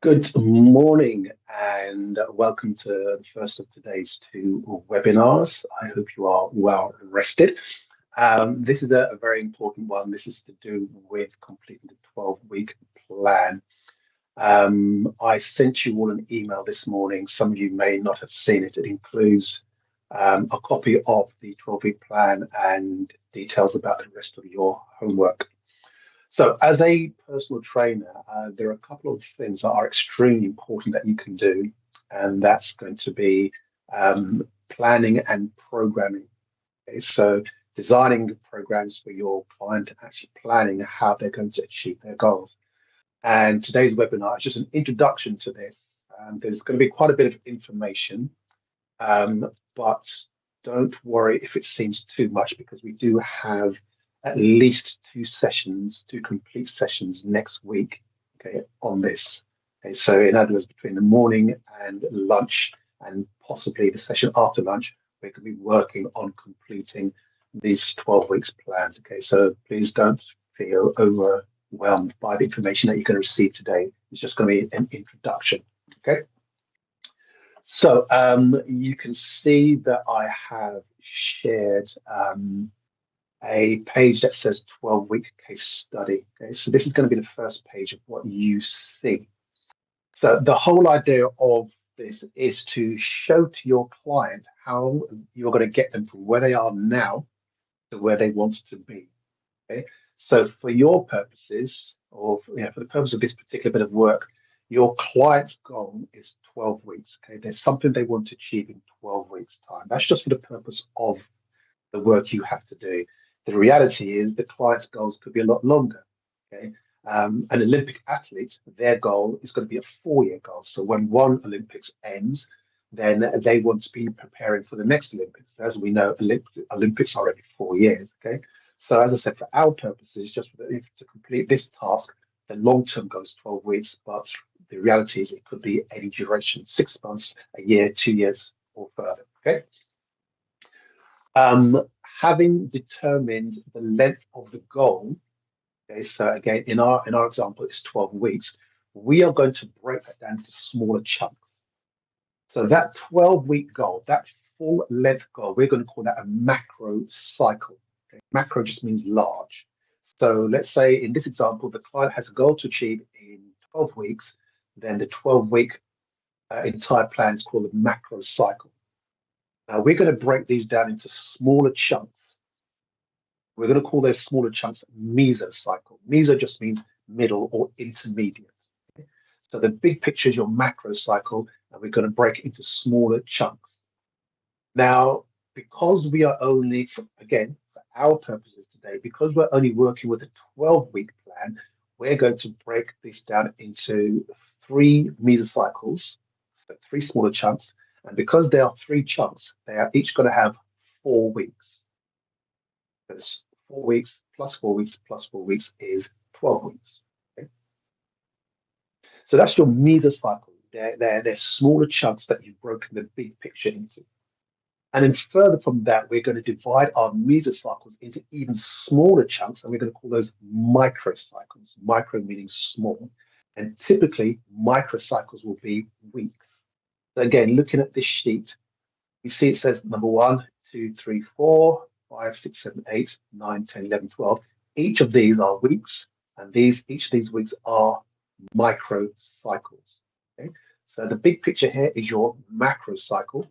Good morning and welcome to the first of today's two webinars. I hope you are well rested. This is a very important one. This is to do with completing the 12-week plan. I sent you all an email this morning. Some of you may not have seen it. It includes a copy of the 12-week plan and details about the rest of your homework. So, as a personal trainer, there are a couple of things that are extremely important that you can do, and that's going to be planning and programming. Okay? So, designing programs for your client, actually planning how they're going to achieve their goals. And today's webinar is just an introduction to this. There's going to be quite a bit of information, but don't worry if it seems too much because we do have at least two complete sessions next week, okay, on this. Okay, so in other words, between the morning and lunch, and possibly the session after lunch, we're going to be working on completing these 12 weeks plans. Okay, so please don't feel overwhelmed by the information that you're going to receive today. It's just going to be an introduction. Okay. So you can see that I have shared a page that says 12-week case study. Okay, so this is going to be the first page of what you see. So the whole idea of this is to show to your client how you're going to get them from where they are now to where they want to be. Okay, so for your purposes, or for the purpose of this particular bit of work, your client's goal is 12 weeks. Okay, there's something they want to achieve in 12 weeks' time. That's just for the purpose of the work you have to do. The reality is the client's goals could be a lot longer. Okay, an Olympic athlete, their goal is going to be a 4-year goal. So when one Olympics ends, then they want to be preparing for the next Olympics. As we know, Olympics are every 4 years. Okay, so as I said, for our purposes, just to complete this task, the long-term goal is 12 weeks, but the reality is it could be any duration, 6 months, a year, 2 years, or further. Okay. Having determined the length of the goal, okay, so again, in our example, it's 12 weeks, we are going to break that down into smaller chunks. So that 12-week goal, that full length goal, we're going to call that a macro cycle. Okay? Macro just means large. So let's say in this example, the client has a goal to achieve in 12 weeks, then the 12-week entire plan is called a macro cycle. Now we're going to break these down into smaller chunks. We're going to call those smaller chunks mesocycle. Meso just means middle or intermediate. Okay? So the big picture is your macro cycle, and we're going to break it into smaller chunks. Now, because we are only, again, for our purposes today, because we're only working with a 12-week plan, we're going to break this down into 3 mesocycles, so 3 smaller chunks. And because there are 3 chunks, they are each going to have 4 weeks. That's 4 weeks plus 4 weeks plus 4 weeks is 12 weeks. Okay? So that's your mesocycle. They're smaller chunks that you've broken the big picture into. And then further from that, we're going to divide our mesocycles into even smaller chunks, and we're going to call those microcycles. Micro meaning small. And typically, microcycles will be weeks. So again, looking at this sheet, you see it says number 1, 2, 3, 4, 5, 6, 7, 8, 9, 10, 11, 12. Each of these are weeks, and each of these weeks are microcycles. Okay? So the big picture here is your macro cycle,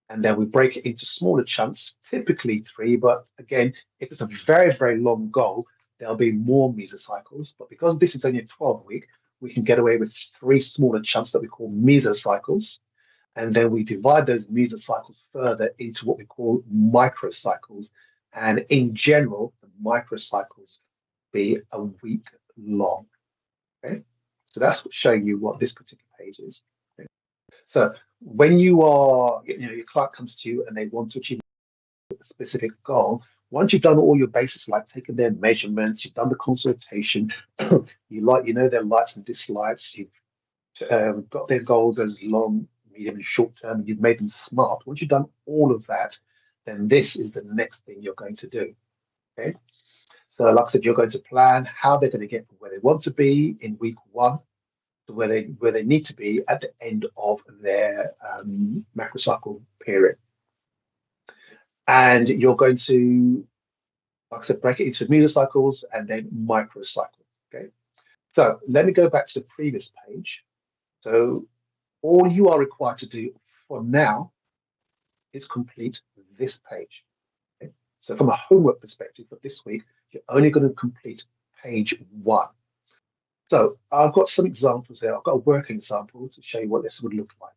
and then we break it into smaller chunks, typically 3. But again, if it's a very, very long goal, there'll be more mesocycles. But because this is only a 12-week, we can get away with 3 smaller chunks that we call mesocycles. And then we divide those mesocycles further into what we call microcycles. And in general, the microcycles be a week long. Okay, so that's showing you what this particular page is. Okay? So when your client comes to you and they want to achieve a specific goal, once you've done all your basics, like taking their measurements, you've done the consultation, you know their likes and dislikes, you've got their goals as long, medium, and short term, and you've made them smart. Once you've done all of that, then this is the next thing you're going to do. Okay. So, like I said, you're going to plan how they're going to get from where they want to be in week 1 to where they need to be at the end of their macrocycle period. And you're going to, like I said, break it into mesocycles and then microcycles. Okay. So let me go back to the previous page. So all you are required to do for now is complete this page. Okay? So from a homework perspective for this week, you're only going to complete page 1. So I've got some examples there. I've got a working example to show you what this would look like.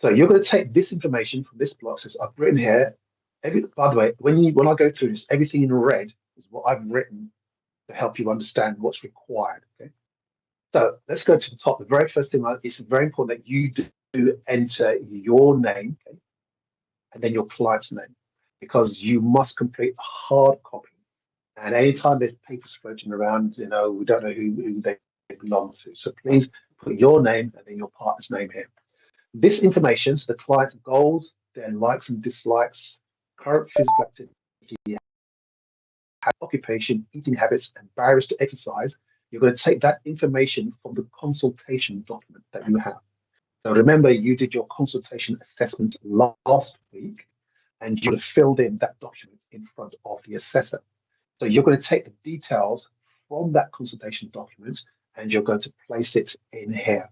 So you're going to take this information from this block. So I've written here. By the way, when I go through this, everything in red is what I've written to help you understand what's required. Okay. So let's go to the top. The very first thing, it's very important that you do enter your name, okay, and then your client's name, because you must complete a hard copy. And anytime there's papers floating around, we don't know who they belong to. So please put your name and then your partner's name here. This information, so the client's goals, their likes and dislikes, current physical activity, occupation, eating habits, and barriers to exercise, you're going to take that information from the consultation document that you have. So remember, you did your consultation assessment last week, and you would have filled in that document in front of the assessor. So you're going to take the details from that consultation document, and you're going to place it in here.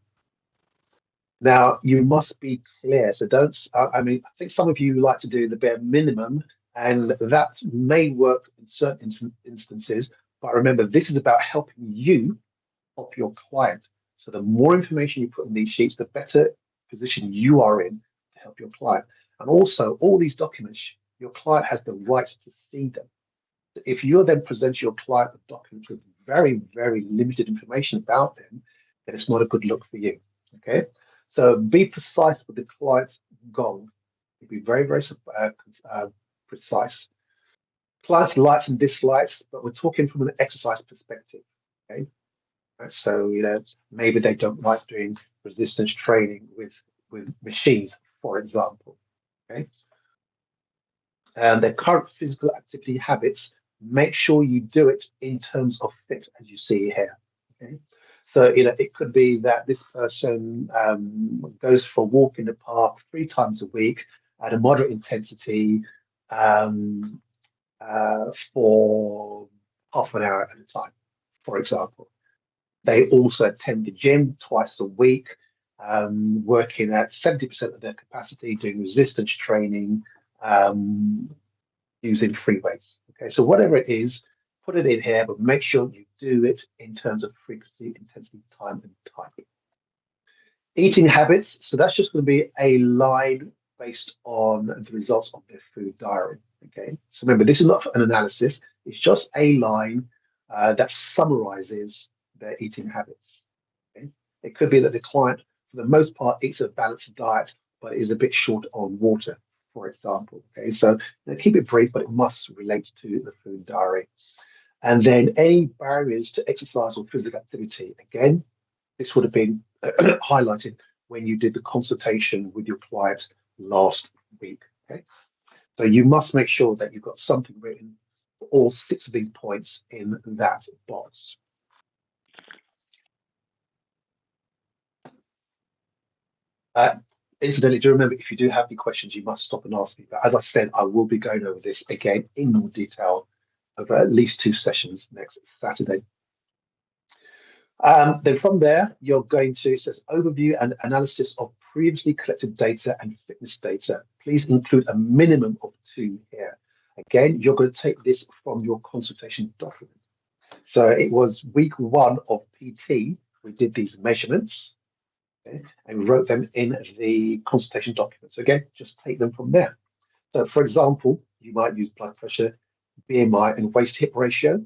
Now, you must be clear. So I think some of you like to do the bare minimum, and that may work in certain instances. But remember, this is about helping you help your client. So the more information you put in these sheets, the better position you are in to help your client. And also, all these documents, your client has the right to see them. If you're then presenting your client with documents with very, very limited information about them, then it's not a good look for you. Okay. So be precise with the client's goal. Be very, very precise. Client's likes and dislikes, but we're talking from an exercise perspective. Okay. So maybe they don't like doing resistance training with machines, for example. Okay. And their current physical activity habits, make sure you do it in terms of fit, as you see here. Okay. So, it could be that this person goes for a walk in the park 3 times a week at a moderate intensity for half an hour at a time, for example. They also attend the gym twice a week, working at 70% of their capacity, doing resistance training, using free weights. Okay, so whatever it is, put it in here, but make sure you do it in terms of frequency, intensity, time, and type. Eating habits, so that's just going to be a line based on the results of their food diary. Okay, so remember, this is not an analysis, it's just a line that summarizes their eating habits. Okay? It could be that the client, for the most part, eats a balanced diet, but is a bit short on water, for example. Okay, so keep it brief, but it must relate to the food diary. And then any barriers to exercise or physical activity. Again, this would have been highlighted when you did the consultation with your client last week. Okay, so you must make sure that you've got something written for all 6 of these points in that box. Incidentally, do remember, if you do have any questions, you must stop and ask me. But as I said, I will be going over this again in more detail over at least 2 sessions next Saturday. Then from there, you're going to, it says overview and analysis of previously collected data and fitness data. Please include a minimum of 2 here. Again, you're going to take this from your consultation document. So it was week 1 of PT. We did these measurements. Okay, and we wrote them in the consultation document. So again, just take them from there. So for example, you might use blood pressure, BMI, and waist-hip ratio.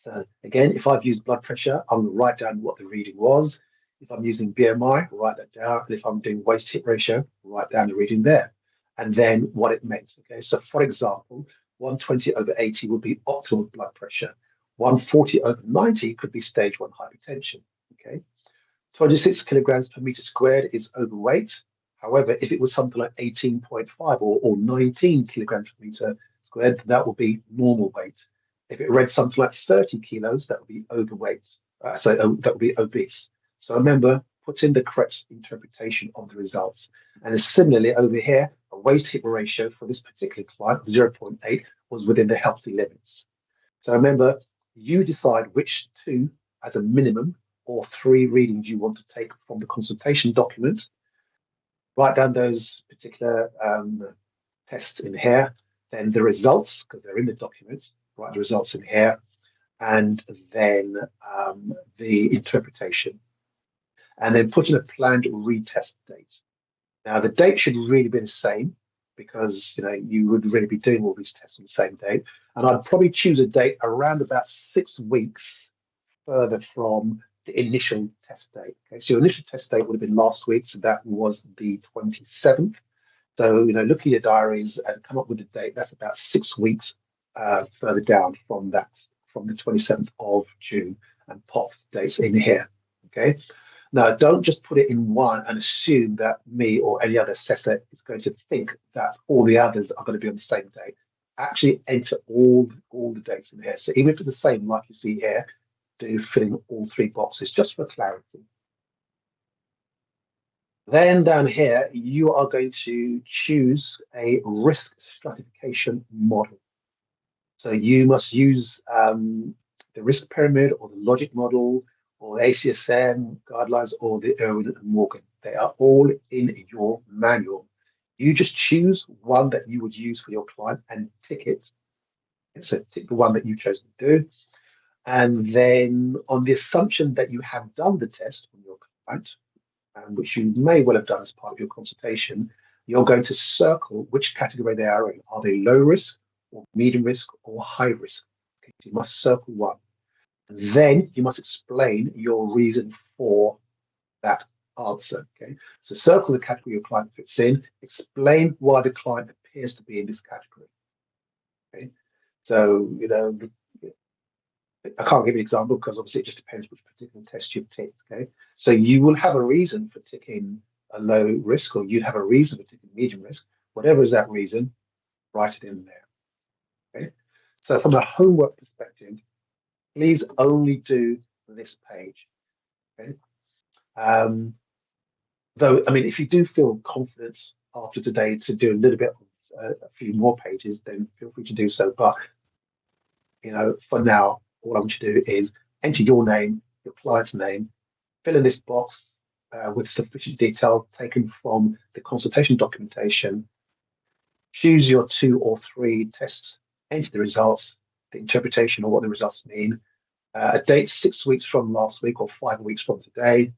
So again, if I've used blood pressure, I'm going to write down what the reading was. If I'm using BMI, write that down. And if I'm doing waist-hip ratio, write down the reading there. And then what it meant. Okay, so for example, 120/80 would be optimal blood pressure. 140/90 could be stage 1 hypertension. Okay. 26 kilograms per meter squared is overweight. However, if it was something like 18.5 or 19 kilograms per meter squared, that would be normal weight. If it read something like 30 kilos, that would be overweight. That would be obese. So remember, put in the correct interpretation of the results. And similarly over here, a waist hip ratio for this particular client, 0.8, was within the healthy limits. So remember, you decide which two as a minimum or three readings you want to take from the consultation document. Write down those particular tests in here, then the results, because they're in the document, write the results in here, and then the interpretation. And then put in a planned retest date. Now, the date should really be the same because you would really be doing all these tests on the same date. And I'd probably choose a date around about 6 weeks further from the initial test date. Okay, so your initial test date would have been last week, so that was the 27th. So look at your diaries and come up with a date that's about 6 weeks further down from that, from the 27th of June, and pop dates in here. Okay. Now, don't just put it in one and assume that me or any other assessor is going to think that all the others are going to be on the same date. Actually enter all the dates in here. So even if it's the same, like you see here, do fill in all three boxes just for clarity. Then down here, you are going to choose a risk stratification model. So you must use the risk pyramid or the logic model or ACSM guidelines or the Irwin and Morgan. They are all in your manual. You just choose one that you would use for your client and tick it. So tick the one that you chose to do. And then on the assumption that you have done the test on your client, which you may well have done as part of your consultation, you're going to circle which category they are in. Are they low risk or medium risk or high risk? Okay, so you must circle one. And then you must explain your reason for that answer. Okay, so circle the category your client fits in, explain why the client appears to be in this category. Okay, so I can't give you an example because obviously it just depends which particular test you've ticked. Okay, so you will have a reason for ticking a low risk, or you have a reason for ticking medium risk. Whatever is that reason, write it in there. Okay, so from a homework perspective, please only do this page. Okay, though I mean, if you do feel confidence after today to do a little bit of a few more pages, then feel free to do so. But for now, all I want you to do is enter your name, your client's name, fill in this box with sufficient detail taken from the consultation documentation, choose your 2 or 3 tests, enter the results, the interpretation of what the results mean, a date 6 weeks from last week or 5 weeks from today,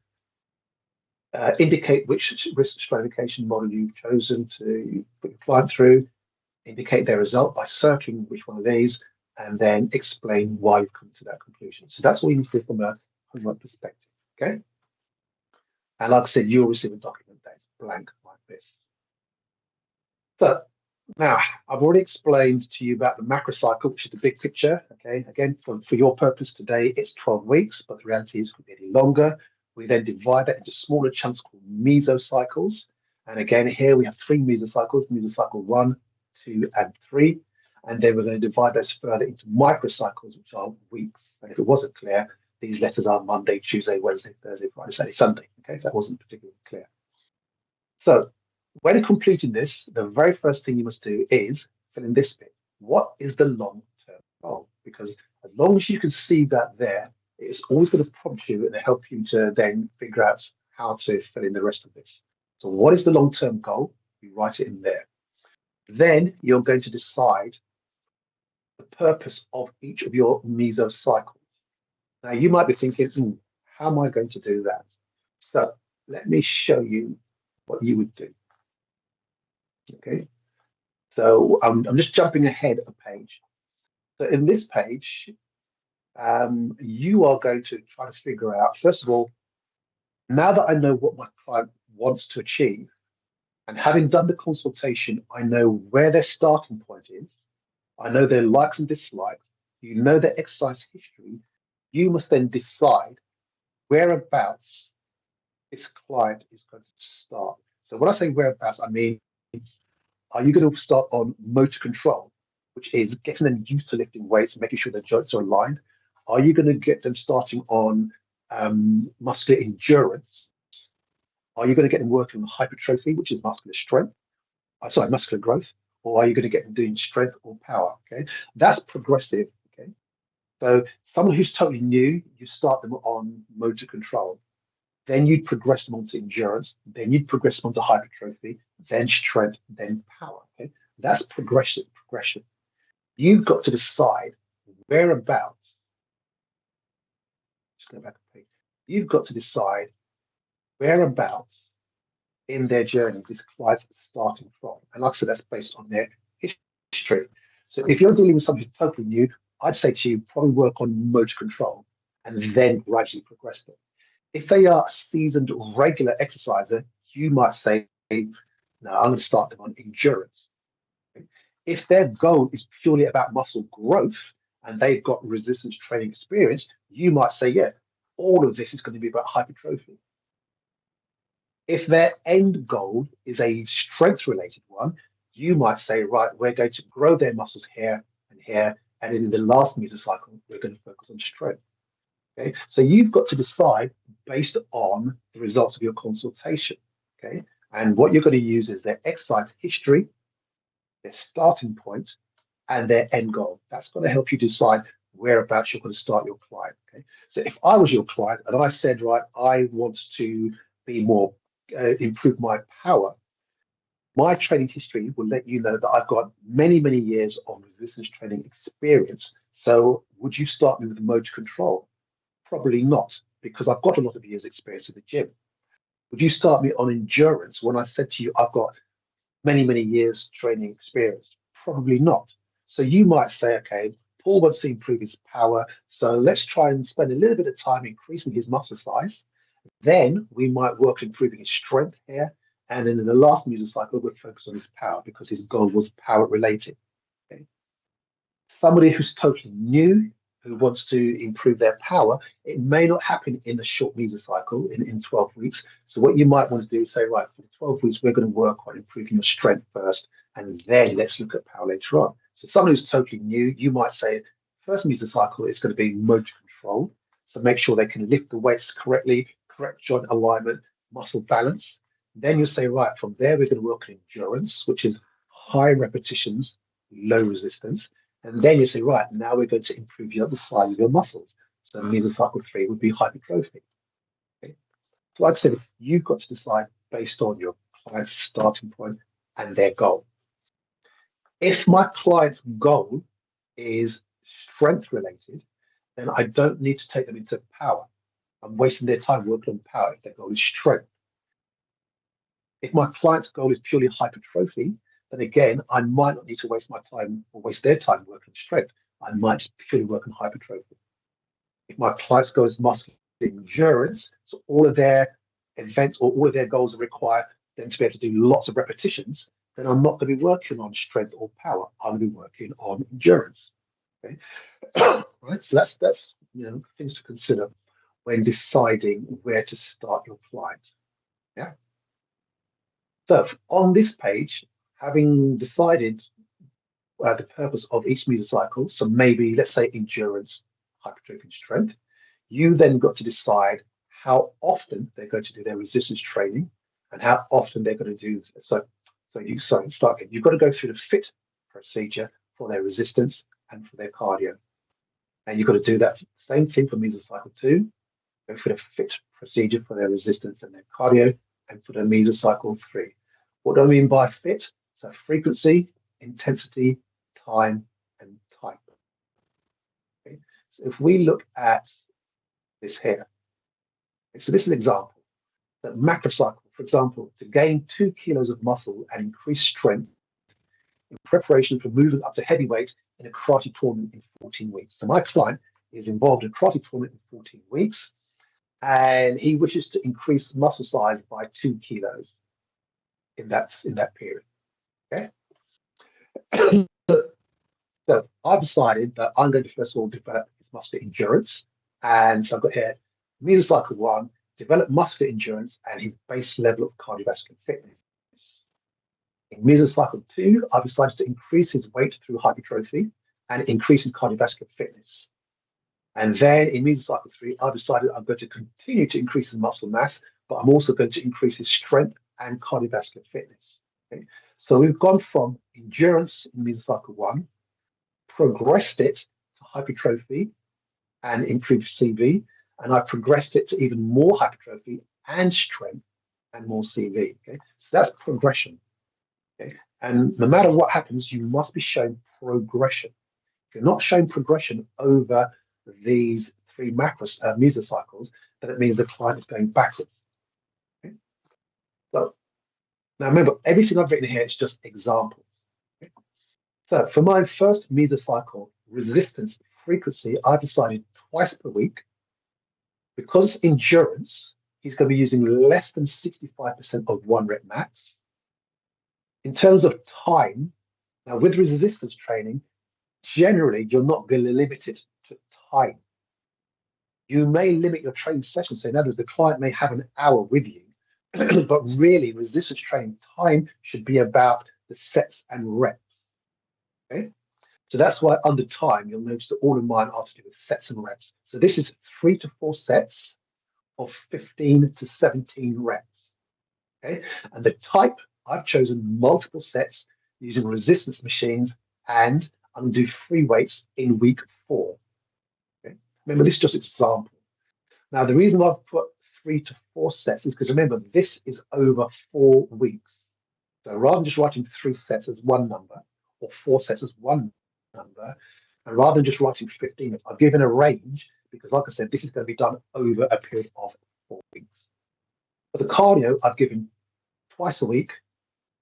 indicate which risk stratification model you've chosen to put your client through, indicate their result by circling which one of these, and then explain why you've come to that conclusion. So that's what you need to do from a homework perspective, okay? And like I said, you'll receive a document that's blank like this. So now, I've already explained to you about the macro cycle, which is the big picture, okay? Again, for your purpose today, it's 12 weeks, but the reality is it could be any longer. We then divide that into smaller chunks called mesocycles. And again, here we have 3 mesocycles, mesocycle 1, 2, and 3. And then we're going to divide those further into microcycles, which are weeks. And if it wasn't clear, these letters are Monday, Tuesday, Wednesday, Thursday, Friday, Saturday, Sunday. Okay, if that wasn't particularly clear. So when completing this, the very first thing you must do is fill in this bit. What is the long-term goal? Because as long as you can see that there, it's always going to prompt you and help you to then figure out how to fill in the rest of this. So what is the long-term goal? You write it in there. Then you're going to decide the purpose of each of your mesocycles. Now, you might be thinking, how am I going to do that? So let me show you what you would do. Okay, so I'm just jumping ahead a page. So in this page, you are going to try to figure out, first of all, now that I know what my client wants to achieve, and having done the consultation, I know where their starting point is. I know their likes and dislikes. You know their exercise history. You must then decide whereabouts this client is going to start. So when I say whereabouts, I mean, are you going to start on motor control, which is getting them used to lifting weights, making sure their joints are aligned? Are you going to get them starting on muscular endurance, are you going to get them working on hypertrophy, which is muscular strength? Sorry, muscular growth, or are you going to get them doing strength or power? Okay, that's progressive. Okay, so someone who's totally new, you start them on motor control, then you'd progress them onto endurance, then you'd progress them onto hypertrophy, then strength, then power. Okay, that's progression. Progression. You've got to decide whereabouts. Just go back a page. You've got to decide whereabouts in their journey this client's starting from. And like I said, that's based on their history. So if you're dealing with something totally new, I'd say to you, probably work on motor control and then gradually progress them. If they are a seasoned regular exerciser, you might say, no, I'm going to start them on endurance. If their goal is purely about muscle growth and they've got resistance training experience, you might say, yeah, all of this is going to be about hypertrophy. If their end goal is a strength related one, you might say, right, we're going to grow their muscles here and here. And in the last mesocycle, we're going to focus on strength. Okay, so you've got to decide based on the results of your consultation. Okay, and what you're going to use is their exercise history, their starting point, and their end goal. That's going to help you decide whereabouts you're going to start your client. Okay, so if I was your client and I said, right, I want to be more improve my power, my training history will let you know that I've got many, many years of resistance training experience. So would you start me with motor control? Probably not, because I've got a lot of years experience in the gym. Would you start me on endurance when I said to you, I've got many, many years training experience? Probably not. So you might say, okay, Paul wants to improve his power. So let's try and spend a little bit of time increasing his muscle size. Then we might work improving his strength here. And then in the last mesocycle, we'll focus on his power because his goal was power related. Okay? Somebody who's totally new, who wants to improve their power, it may not happen in a short mesocycle in 12 weeks. So what you might want to do is say, right, for 12 weeks, we're going to work on improving your strength first, and then let's look at power later on. So someone who's totally new, you might say, first mesocycle is going to be motor control. So make sure they can lift the weights correctly, correct joint alignment, muscle balance. Then you say, right, from there, we're going to work on endurance, which is high repetitions, low resistance. And then you say, right, now we're going to improve the size of your muscles. So mesocycle 3 would be hypertrophy. Okay? So I'd say you've got to decide based on your client's starting point and their goal. If my client's goal is strength related, then I don't need to take them into power. I'm wasting their time working on power if their goal is strength. If my client's goal is purely hypertrophy, then again, I might not need to waste my time or waste their time working strength. I might just purely work on hypertrophy. If my client's goal is muscle endurance, so all of their events or all of their goals require them to be able to do lots of repetitions, then I'm not going to be working on strength or power. I'm going to be working on endurance. Okay, right. So that's things to consider when deciding where to start your client. Yeah. So on this page, having decided the purpose of each mesocycle, so maybe let's say endurance, hypertrophy, and strength, you then got to decide how often they're going to do their resistance training and how often they're going to do so. So you start again. You've got to go through the fit procedure for their resistance and for their cardio, and you've got to do that same thing for mesocycle 2. Go through the fit procedure for their resistance and their cardio, and for the mesocycle 3. What do I mean by fit? So frequency, intensity, time, and type. Okay? So if we look at this here, so this is an example. That macrocycle, for example, to gain 2 kilos of muscle and increase strength in preparation for moving up to heavyweight in a karate tournament in 14 weeks. So my client is involved in a karate tournament in 14 weeks, and he wishes to increase muscle size by 2 kilos in that period. Okay. So I've decided that I'm going to first of all develop his muscular endurance. And so I've got here mesocycle 1, develop muscular endurance and his base level of cardiovascular fitness. In mesocycle 2, I've decided to increase his weight through hypertrophy and increase his cardiovascular fitness. And then in mesocycle 3, I decided I'm going to continue to increase his muscle mass, but I'm also going to increase his strength and cardiovascular fitness. Okay? So we've gone from endurance in mesocycle 1, progressed it to hypertrophy and improved CV, and I progressed it to even more hypertrophy and strength and more CV. Okay? So that's progression. Okay? And no matter what happens, you must be showing progression. If you're not showing progression over these three mesocycles, then it means the client is going backwards. Okay? So now remember, everything I've written here is just examples. Okay? So for my first mesocycle resistance frequency, I decided twice per week. Because endurance, he's going to be using less than 65% of 1 rep max. In terms of time, now with resistance training, generally you're not going to limit it to time. You may limit your training session. So in other words, the client may have an hour with you, but really resistance training time should be about the sets and reps. Okay. So that's why under time, you'll notice that all of mine are to do with sets and reps. So this is 3 to 4 sets of 15 to 17 reps. Okay. And the type, I've chosen multiple sets using resistance machines, and I'm going to do free weights in week 4. Okay. Remember, this is just an example. Now, the reason I've put 3 to 4 sets is because remember, this is over 4 weeks. So rather than just writing 3 sets as one number or 4 sets as one number, and rather than just writing 15, I've given a range because, like I said, this is going to be done over a period of 4 weeks. For the cardio, I've given twice a week.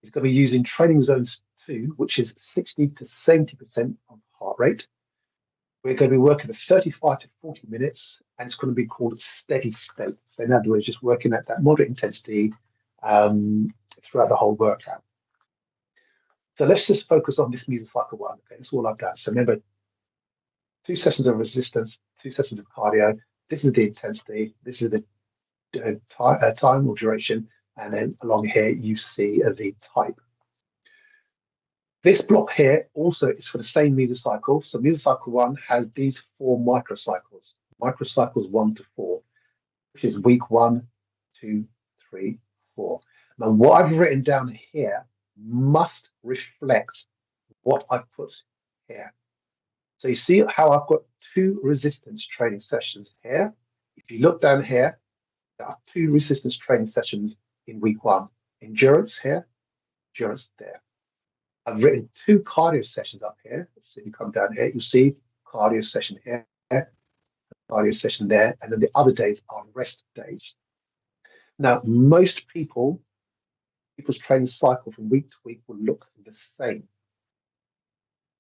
It's going to be using training zones 2, which is 60 to 70% of heart rate. We're going to be working for 35 to 40 minutes, and it's going to be called steady state. So in other words, just working at that moderate intensity throughout the whole workout. So let's just focus on this mesocycle 1. Okay, that's all I've done. So remember, 2 sessions of resistance, 2 sessions of cardio. This is the intensity. This is the time or duration. And then along here, you see the type. This block here also is for the same mesocycle. So mesocycle 1 has these 4 microcycles, microcycles 1 to 4, which is week 1, 2, 3, 4. Now, what I've written down here must reflect what I've put here. So you see how I've got 2 resistance training sessions here. If you look down here, there are 2 resistance training sessions in week 1. Endurance here, endurance there. I've written 2 cardio sessions up here. So you come down here, you see cardio session here, cardio session there, and then the other days are rest days. Now, most people's training cycle from week to week will look the same.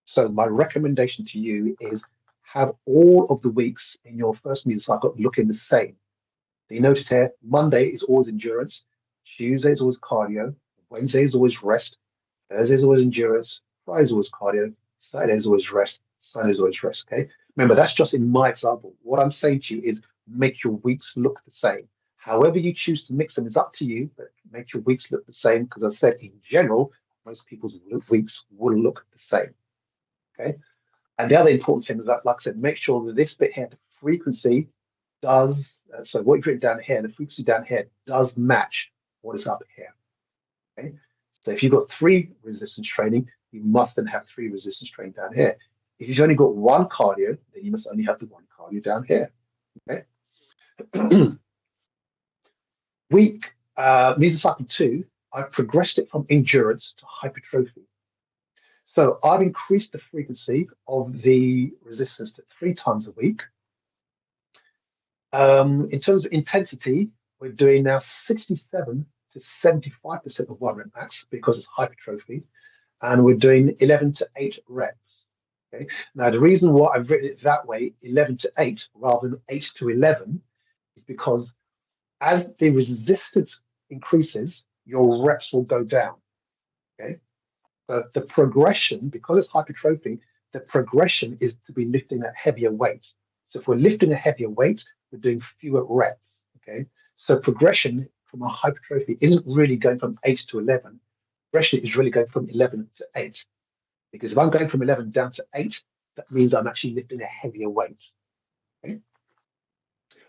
So my recommendation to you is have all of the weeks in your first mesocycle looking the same. So you notice here, Monday is always endurance, Tuesday is always cardio, Wednesday is always rest, Thursday is always endurance, Friday is always cardio, Saturday is always rest, Sunday is always rest. Okay. Remember, that's just in my example. What I'm saying to you is make your weeks look the same. However you choose to mix them is up to you, but make your weeks look the same because I said in general, most people's weeks will look the same. Okay. And the other important thing is that, like I said, make sure that this bit here, the frequency does, so what you've written down here, the frequency down here does match what is up here. Okay. So if you've got 3 resistance training, you must then have 3 resistance training down here. If you've only got 1 cardio, then you must only have the 1 cardio down here. Okay. Week mesocycle 2, I've progressed it from endurance to hypertrophy. So I've increased the frequency of the resistance to 3 times a week. In terms of intensity, we're doing now 67 to 75% of 1 rep max because it's hypertrophy, and we're doing 11 to 8 reps. Okay. Now, the reason why I've written it that way, 11 to 8 rather than 8 to 11, is because as the resistance increases, your reps will go down. Okay. But the progression, because it's hypertrophy, the progression is to be lifting a heavier weight. So if we're lifting a heavier weight, we're doing fewer reps. Okay. So progression from a hypertrophy isn't really going from 8 to 11. Progression is really going from 11 to 8. Because if I'm going from 11 down to 8, that means I'm actually lifting a heavier weight. Okay?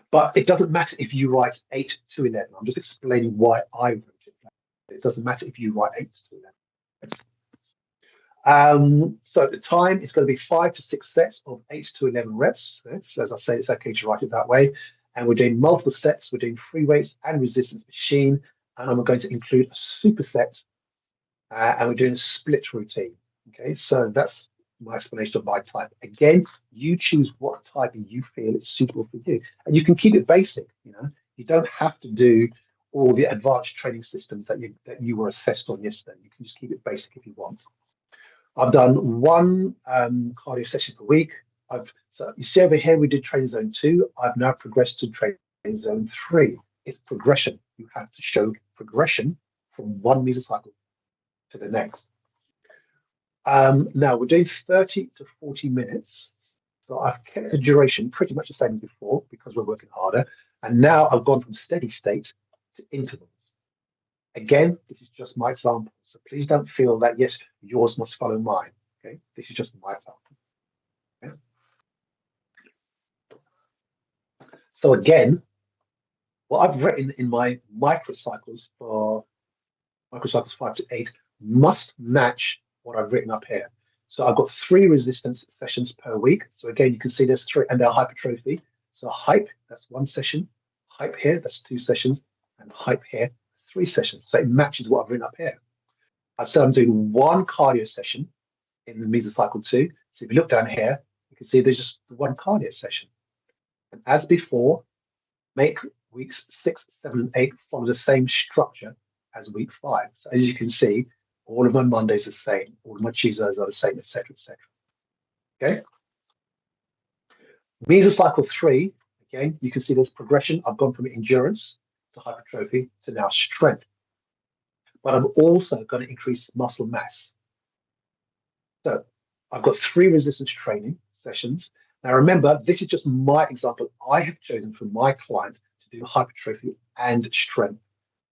But it doesn't matter if you write 8 to 11. I'm just explaining why I wrote it. It doesn't matter if you write 8 to 11. So the time is going to be 5 to 6 sets of 8 to 11 reps. So as I say, it's okay to write it that way. And we're doing multiple sets. We're doing free weights and resistance machine. And I'm going to include a superset. And we're doing a split routine. Okay, so that's my explanation of my type. Again, you choose what type you feel is suitable for you. And you can keep it basic, you know. You don't have to do all the advanced training systems that you were assessed on yesterday. You can just keep it basic if you want. I've done one cardio session per week. So you see over here, we did training zone 2. I've now progressed to training zone 3. It's progression. You have to show progression from one mesocycle to the next. Now we're doing 30 to 40 minutes. So I've kept the duration pretty much the same as before because we're working harder. And now I've gone from steady state to intervals. Again, this is just my example. So please don't feel that, yes, yours must follow mine. Okay, this is just my example. Okay? So again, what I've written in my microcycles for microcycles 5 to 8 must match what I've written up here. So I've got 3 resistance sessions per week. So again, you can see there's 3, and they're hypertrophy. So hype, that's 1 session. Hype here, that's 2 sessions. And hype here, 3 sessions. So it matches what I've written up here. I've said I'm doing 1 cardio session in the mesocycle 2. So if you look down here, you can see there's just 1 cardio session. And as before, make weeks 6, 7, and 8 follow the same structure as week 5. So as you can see, all of my Mondays are the same, all of my Tuesdays are the same, etc., etc. Okay. Mesocycle 3, again, you can see there's progression. I've gone from endurance to hypertrophy to now strength. But I'm also going to increase muscle mass. So I've got 3 resistance training sessions. Now remember, this is just my example. I have chosen for my client to do hypertrophy and strength.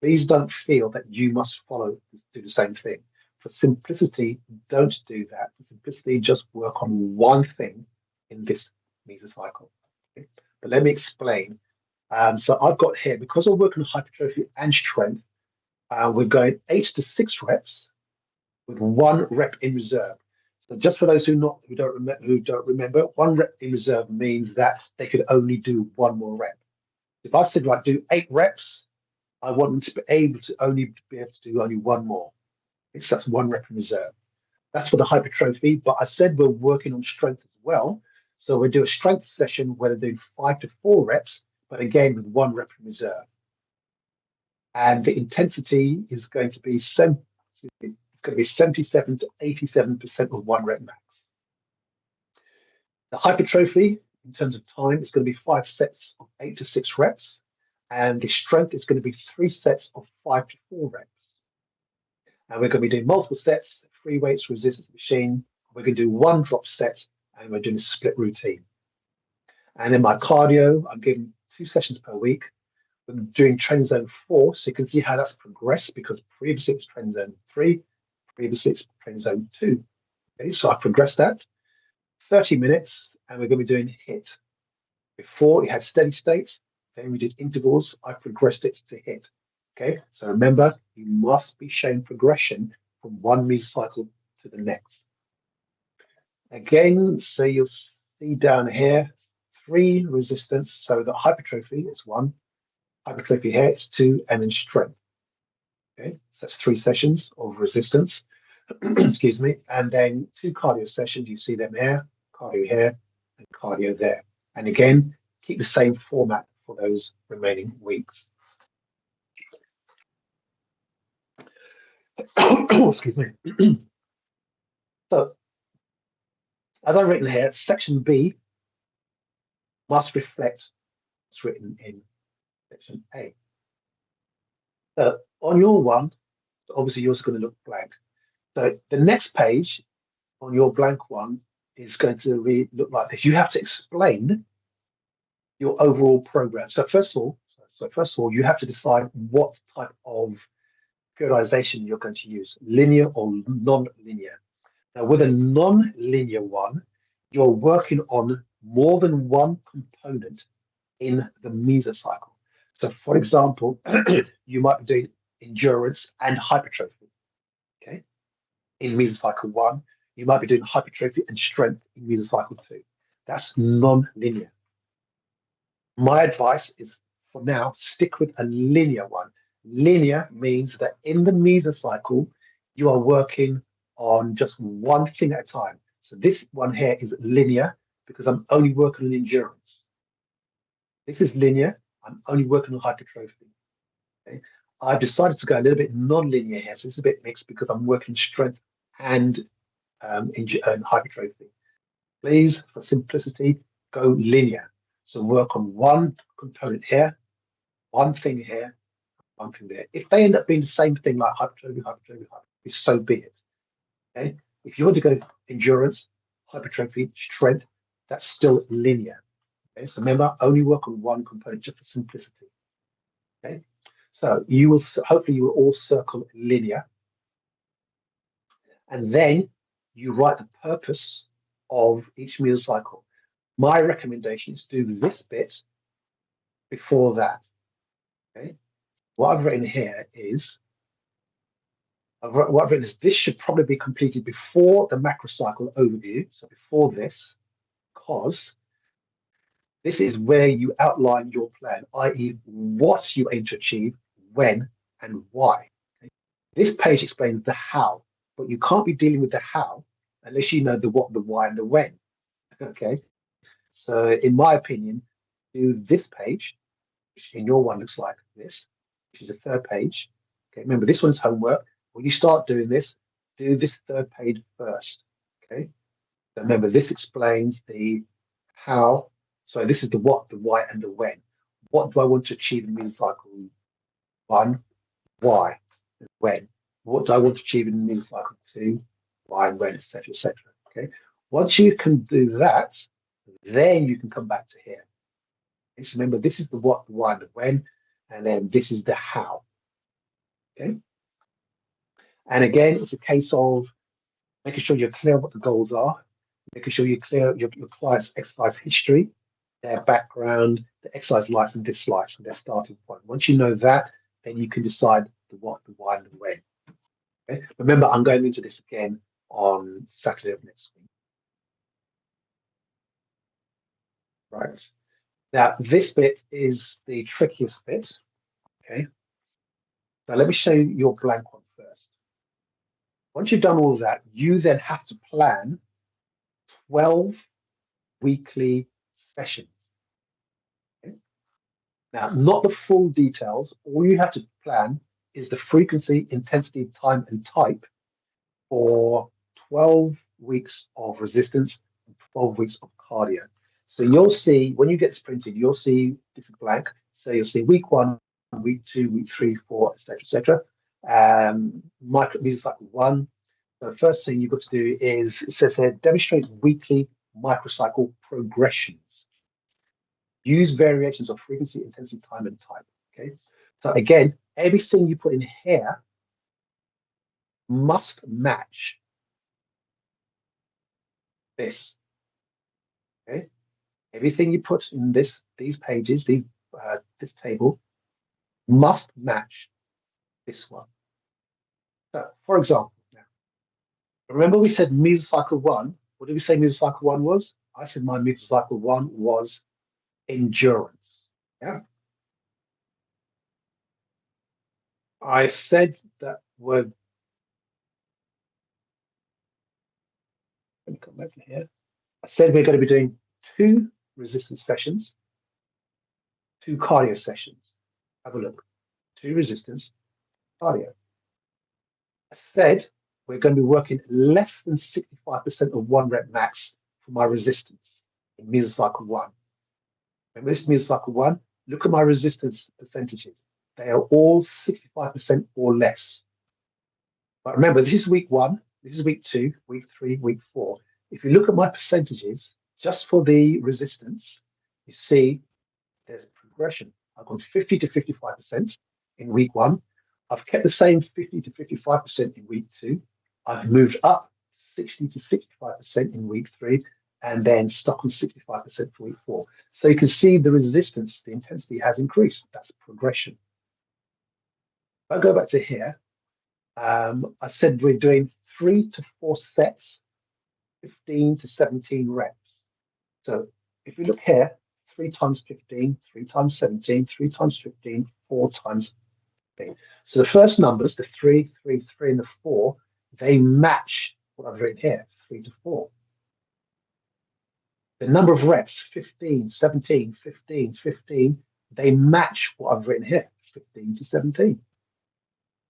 Please don't feel that you must do the same thing. For simplicity, don't do that. For simplicity, just work on one thing in this mesocycle. Okay? But let me explain. So I've got here, because we're working on hypertrophy and strength, we're going 8 to 6 reps with 1 rep in reserve. So just for those who don't remember, 1 rep in reserve means that they could only do 1 more rep. If I said, like, do 8 reps, I want them to be able to do only 1 more. So that's 1 rep in reserve. That's for the hypertrophy, but I said we're working on strength as well. So we'll do a strength session where they're doing 5 to 4 reps, but again with 1 rep in reserve. And the intensity is going to be 77 to 87% of 1 rep max. The hypertrophy, in terms of time, is going to be 5 sets of 8 to 6 reps. And the strength is going to be 3 sets of 5 to 4 reps. And we're going to be doing multiple sets, free weights, resistance machine. We're going to do 1 drop set, and we're doing a split routine. And then my cardio, I'm giving 2 sessions per week. I'm doing training zone 4, so you can see how that's progressed, because previously it was training zone 3, previously it's training zone 2. Okay, so I progressed that. 30 minutes, and we're going to be doing HIIT. Before it had steady state, then we did intervals. I progressed it to HIIT. Okay, so remember, you must be showing progression from one mesocycle to the next. Again, so you'll see down here, 3 resistance. So the hypertrophy is 1, hypertrophy here is 2, and then strength. Okay, so that's 3 sessions of resistance. Excuse me, and then 2 cardio sessions. You see them here, cardio here, and cardio there. And again, keep the same format for those remaining weeks. Excuse me. So, as I've written here, section B must reflect what's written in section A. So, on your one, obviously yours is going to look blank. So, the next page on your blank one is going to look like this. You have to explain your overall program. So, first of all, you have to decide what type of periodization you're going to use, linear or non-linear. Now, with a non-linear one, you're working on more than one component in the mesocycle. So, for example, you might be doing endurance and hypertrophy. Okay, in mesocycle one, you might be doing hypertrophy and strength in mesocycle two. That's non-linear. My advice is for now, stick with a linear one. Linear means that in the mesocycle, you are working on just one thing at a time. So this one here is linear because I'm only working on endurance. This is linear. I'm only working on hypertrophy. Okay? I've decided to go a little bit non-linear here. So it's a bit mixed because I'm working strength and and hypertrophy. Please, for simplicity, go linear. So work on one component here, one thing here, one thing there. If they end up being the same thing like hypertrophy, hypertrophy, hypertrophy, so be it. Okay. If you want to go endurance, hypertrophy, strength, that's still linear. Okay. So remember, only work on one component just for simplicity. Okay. So you will hopefully you will all circle linear, and then you write the purpose of each mesocycle. My recommendation is to do this bit before that. Okay. What I've written here is, what I've written is this should probably be completed before the macrocycle overview, so before this, because this is where you outline your plan, i.e. what you aim to achieve, when, and why. Okay? This page explains the how, but you can't be dealing with the how unless you know the what, the why, and the when. Okay, so in my opinion, do this page, which in your one looks like this, which is the third page. Okay, remember this one's homework. When you start doing this, do this third page first. Okay, so remember this explains the how. So this is the what, the why, and the when. What do I want to achieve in mesocycle one? Why and when? What do I want to achieve in mesocycle two? Why and when, etc., etc. Okay. Once you can do that, then you can come back to here. Just remember, this is the what, the why, and the when, and then this is the how. Okay. And again, it's a case of making sure you're clear what the goals are, making sure you're clear your client's exercise history, their background, the exercise likes and dislikes, and their starting point. Once you know that, then you can decide the what, the why, and the when. Okay. Remember, I'm going into this again on Saturday of next week. Right. Now, this bit is the trickiest bit. Okay. Now, let me show you your blank one first. Once you've done all of that, you then have to plan 12 weekly sessions. Okay? Now, not the full details. All you have to plan is the frequency, intensity, time, and type for 12 weeks of resistance and 12 weeks of cardio. So you'll see, when you get sprinted, you'll see this is blank. So you'll see week one, week two, week three, four, etc., etc. Mesocycle one. So the first thing you've got to do is, it says here, demonstrate weekly microcycle progressions. Use variations of frequency, intensity, time, and type. Okay. So again, everything you put in here must match this. Okay. Everything you put in these pages, this table, must match this one. So, for example, now, remember we said mesocycle one. What did we say mesocycle one was? I said my mesocycle one was endurance. Yeah. I said that word. Let me come back to here. I said we're going to be doing 2 resistance sessions, 2 cardio sessions. Have a look. 2 resistance, cardio. I said we're going to be working less than 65% of 1 rep max for my resistance in mesocycle 1. Remember this mesocycle 1? Look at my resistance percentages. They are all 65% or less. But remember, this is week 1, this is week 2, week 3, week 4. If you look at my percentages, just for the resistance, you see there's a progression. I've gone 50 to 55% in week 1. I've kept the same 50 to 55% in week 2. I've moved up 60 to 65% in week 3, and then stuck on 65% for week 4. So you can see the resistance, the intensity has increased. That's progression. If I go back to here, I said we're doing 3 to 4 sets, 15 to 17 reps. So if we look here, 3 times 15, 3 times 17, 3 times 15, 4 times 15. So the first numbers, the 3, 3, 3, and the 4, they match what I've written here, 3 to 4. The number of reps, 15, 17, 15, 15, they match what I've written here, 15 to 17.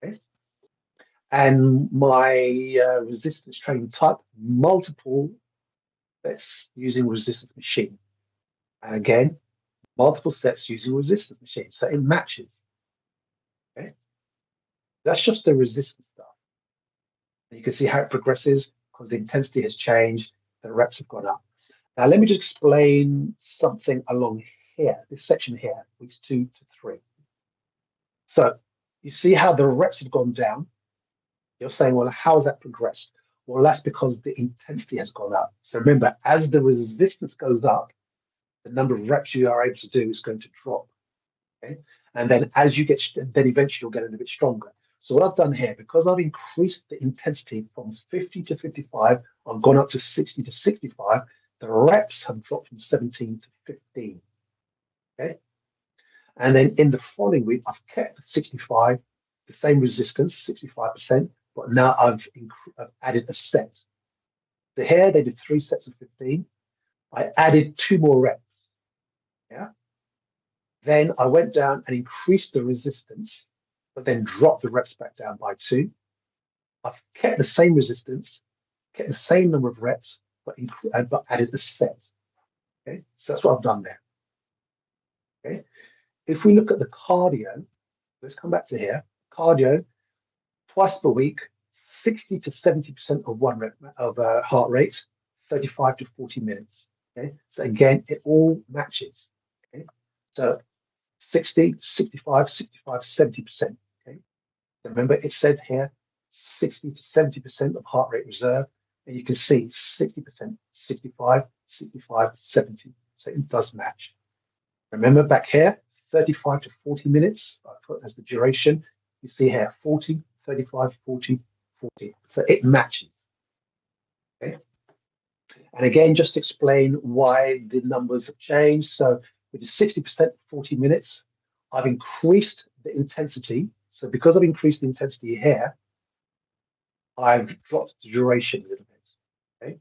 Okay? And my resistance training type, multiple sets using resistance machine. And again, multiple sets using resistance machine. So it matches. Okay? That's just the resistance stuff. And you can see how it progresses because the intensity has changed, the reps have gone up. Now, let me just explain something along here, this section here, weeks 2 to 3. So you see how the reps have gone down. You're saying, well, how has that progressed? Well, that's because the intensity has gone up. So remember, as the resistance goes up, the number of reps you are able to do is going to drop. Okay? And then as you get, then eventually you'll get a little bit stronger. So what I've done here, because I've increased the intensity from 50 to 55, I've gone up to 60 to 65, the reps have dropped from 17 to 15. Okay? And then in the following week, I've kept the 65, the same resistance, 65%, but now I've added a set. So here they did 3 sets of 15. I added 2 more reps. Yeah. Then I went down and increased the resistance, but then dropped the reps back down by 2. I've kept the same resistance, kept the same number of reps, but added the set. Okay, so that's what I've done there. Okay, if we look at the cardio, let's come back to here. Cardio, twice per week, 60 to 70% of one rep of heart rate, 35 to 40 minutes. Okay, so again, it all matches. Okay, so 60, 65, 65, 70%. Okay, so remember it said here 60 to 70% of heart rate reserve, and you can see 60%, 65, 65, 70. So it does match. Remember back here, 35 to 40 minutes, I put as the duration. You see here 40, 35, 40, 40. So it matches. Okay. And again, just to explain why the numbers have changed. So with the 60%, 40 minutes, I've increased the intensity. So because I've increased the intensity here, I've dropped the duration a little bit. Okay.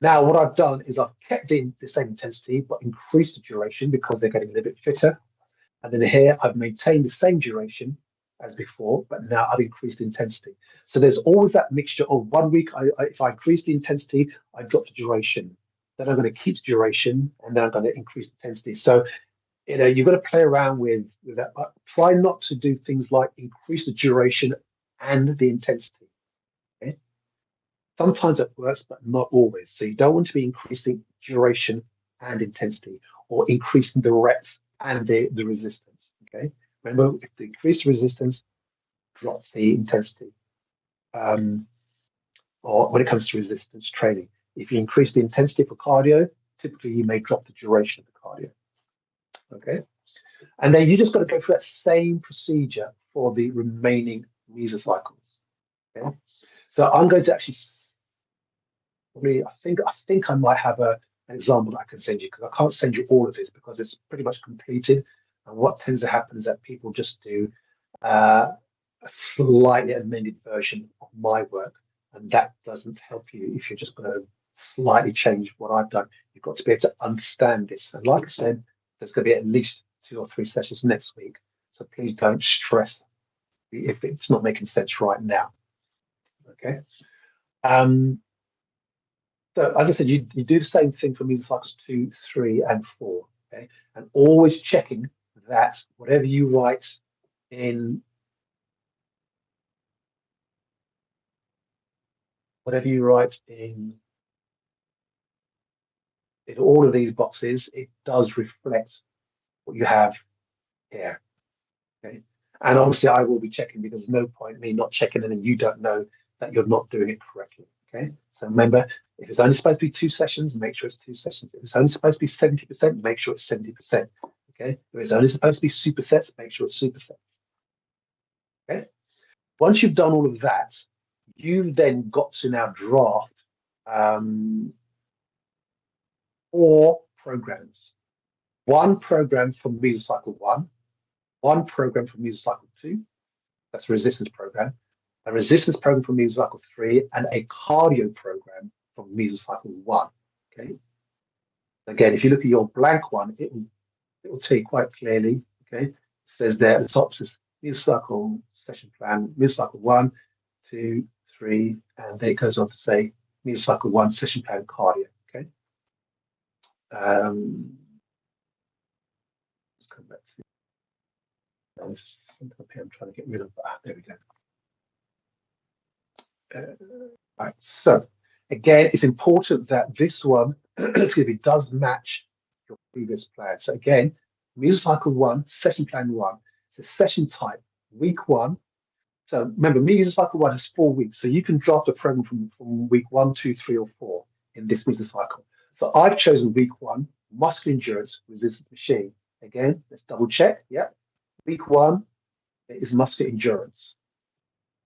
Now, what I've done is I've kept the same intensity, but increased the duration because they're getting a little bit fitter. And then here, I've maintained the same duration as before, but now I've increased the intensity. So there's always that mixture of 1 week, if I increase the intensity, I drop the duration. Then I'm going to keep the duration, and then I'm going to increase the intensity. So, you've got to play around with that. But try not to do things like increase the duration and the intensity. Okay? Sometimes it works, but not always. So you don't want to be increasing duration and intensity, or increasing the reps and the resistance. Okay. Remember, if you increase the resistance, drop the intensity. Or when it comes to resistance training, if you increase the intensity for cardio, typically you may drop the duration of the cardio. Okay. And then you just got to go through that same procedure for the remaining mesocycles. Okay. So I'm going to actually I think I might have an example that I can send you, because I can't send you all of this because it's pretty much completed. And what tends to happen is that people just do a slightly amended version of my work, and that doesn't help you if you're just going to slightly change what I've done. You've got to be able to understand this. And like I said, there's going to be at least 2 or 3 sessions next week. So please don't stress if it's not making sense right now. Okay. So as I said, you do the same thing for mesocycles 2, 3, and 4. Okay, and always checking that whatever you write in in all of these boxes, it does reflect what you have here. Okay, and obviously I will be checking, because there's no point me not checking and then you don't know that you're not doing it correctly. Okay, so remember, if it's only supposed to be 2 sessions, make sure it's 2 sessions. If it's only supposed to be 70%, make sure it's 70%. Okay, if it's only supposed to be supersets, make sure it's supersets. Okay, once you've done all of that, you've then got to now draft 4 programs. One program for mesocycle 1, one program for mesocycle 2, that's a resistance program, a resistance program for mesocycle 3, and a cardio program for mesocycle 1. Okay. Again, if you look at your blank one, it will tell you quite clearly. Okay. It says there at the top, says mesocycle session plan, mesocycle 1, 2, 3, and then it goes on to say mesocycle 1 session plan cardio. Okay. Let's come back to this. Up here, I'm trying to get rid of that. There we go. Right. So again, it's important that this one, excuse me, does match your previous plan. So again, mesocycle 1, session plan 1. So session type, week 1. So remember, mesocycle 1 is 4 weeks. So you can draft a program from week 1, 2, 3, or 4 in this mesocycle. So I've chosen week 1, muscle endurance resistance machine. Again, let's double check. Yeah. Week 1 is muscle endurance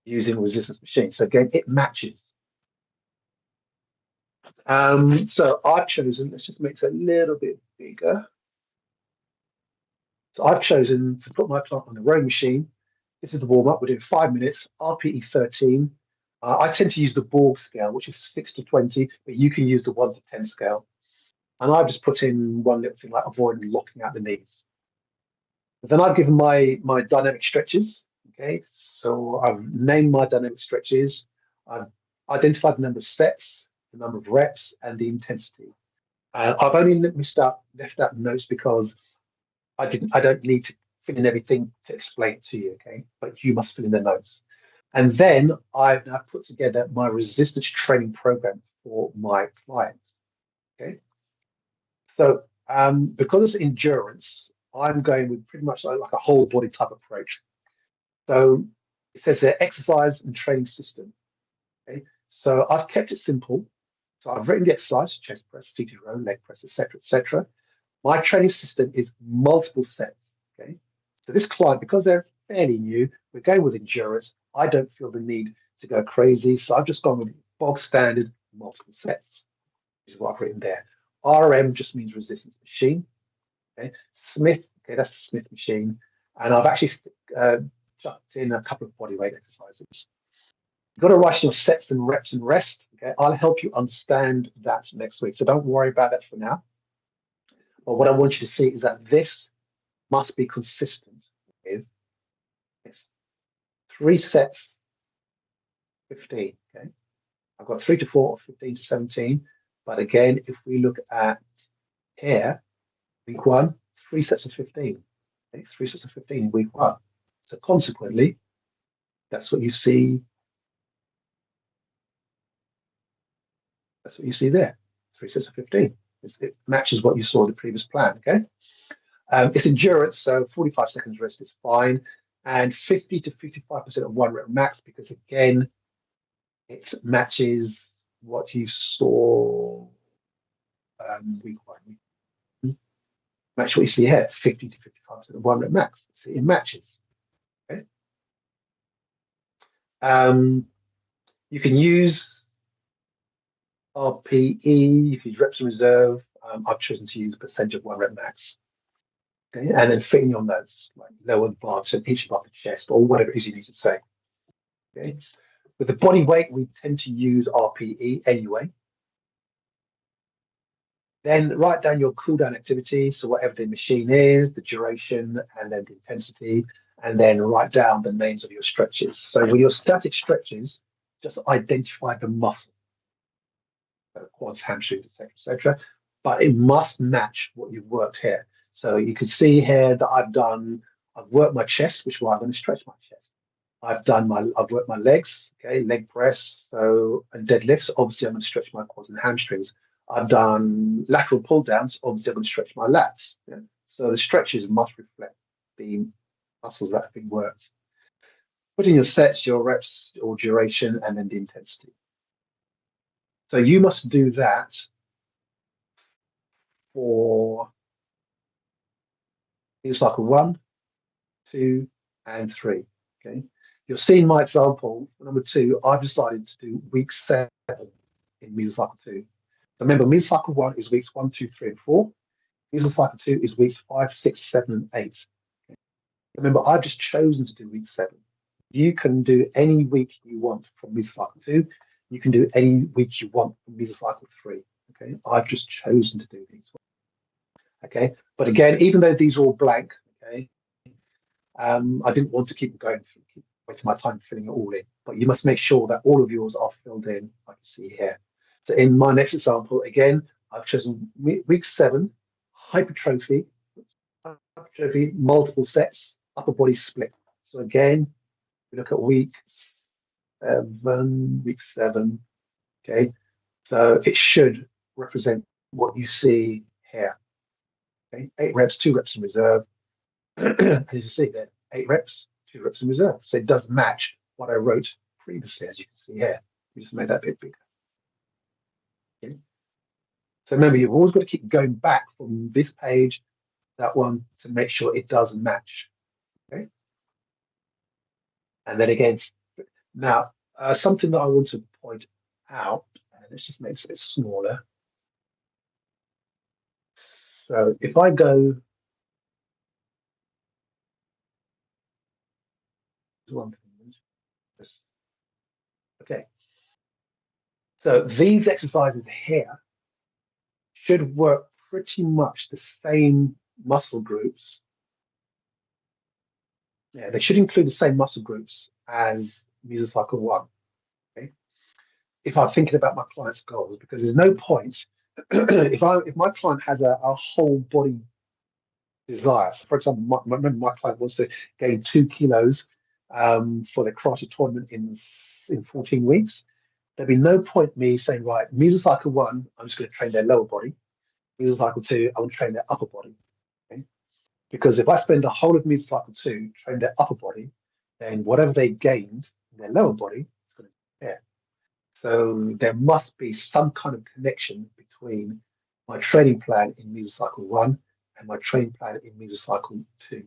using resistance machine. So again, it matches. So I've chosen, let's just make it a little bit bigger. So I've chosen to put my plant on the rowing machine. This is the warm up. We're doing 5 minutes, RPE 13. I tend to use the Borg scale, which is 6 to 20, but you can use the 1 to 10 scale. And I've just put in one little thing like avoid locking out the knees. Then I've given my dynamic stretches. Okay, so I've named my dynamic stretches. I've identified the number of sets, the number of reps, and the intensity. I've only left out notes because I don't need to fill in everything to explain it to you, okay? But you must fill in the notes. And then I've now put together my resistance training program for my client. Okay. So because it's endurance, I'm going with pretty much like a whole body type approach. So it says there exercise and training system. Okay. So I've kept it simple. So I've written the exercise, chest press, seated row, leg press, etc., etc. My training system is multiple sets. Okay. So this client, because they're fairly new, we're going with endurance. I don't feel the need to go crazy. So I've just gone with bog standard multiple sets, which is what I've written there. RM just means resistance machine. Okay. Smith, okay, that's the Smith machine. And I've actually chucked in a couple of bodyweight exercises. You've got to write your sets and reps and rest. Okay, I'll help you understand that next week. So don't worry about that for now. But what I want you to see is that this must be consistent with 3 sets, 15. Okay, I've got 3 to 4, 15 to 17. But again, if we look at here, week 1, 3 sets of 15. Okay, 3 sets of 15 week 1. So consequently, that's what you see. That's what you see there. 3 sets of 15. It matches what you saw in the previous plan. Okay. It's endurance, so 45 seconds rest is fine, and 50 to 55% of 1 rep max, because again, it matches what you saw week 1. Match what you see here, 50 to 55% of 1 rep max. So it matches. Okay. You can use RPE, you can use reps in reserve. I've chosen to use a percentage of 1 rep max. Okay, and then fit in your notes, like lower bar to each above the chest, or whatever it is you need to say. Okay. With the body weight, we tend to use RPE anyway. Then write down your cool down activities, so whatever the machine is, the duration, and then the intensity, and then write down the names of your stretches. So with your static stretches, just identify the muscle, so quads, hamstrings, etc., etc. But it must match what you've worked here. So you can see here that I've worked my chest, which is why I'm going to stretch my chest. I've worked my legs, okay, leg press, and deadlifts. Obviously, I'm going to stretch my quads and hamstrings. I've done lateral pull downs. Obviously, I'm going to stretch my lats. Yeah? So the stretches must reflect the muscles that have been worked. Put in your sets, your reps, your duration, and then the intensity. So you must do that for mesocycle 1, 2, and 3. Okay. You'll see in my example, number 2, I've decided to do week 7 in mesocycle 2. Remember, mesocycle 1 is weeks 1, 2, 3, and 4. Mesocycle 2 is weeks 5, 6, 7, and 8. Okay. Remember, I've just chosen to do week 7. You can do any week you want from mesocycle 2. You can do any week you want from mesocycle 3. Okay, I've just chosen to do these. Okay, but again, even though these are all blank, okay, I didn't want to keep wasting my time filling it all in. But you must make sure that all of yours are filled in, like you see here. So in my next example, again, I've chosen week 7, hypertrophy, multiple sets, upper body split. So again, we look at week 7. Okay, so it should represent what you see here. Okay, 8 reps, 2 reps in reserve. As you see there, 8 reps, 2 reps in reserve. So it does match what I wrote previously, as you can see here. We just made that a bit bigger. Okay. So remember, you've always got to keep going back from this page, that one, to make sure it does match. Okay. And then again, now something that I want to point out, let's just make it a bit smaller. So if I go okay. So these exercises here should work pretty much the same muscle groups. Yeah, they should include the same muscle groups as mesocycle 1. Okay. If I'm thinking about my client's goals, because there's no point if my client has a whole body desire. So for example, remember my client wants to gain 2 kilos for the karate tournament in 14 weeks. There'd be no point me saying, right, mesocycle 1, I'm just going to train their lower body. Mesocycle 2, I want to train their upper body. Okay? Because if I spend the whole of mesocycle 2 train their upper body, then whatever they gained in their lower body is going to be there. So there must be some kind of connection between my training plan in mesocycle 1 and my training plan in mesocycle 2.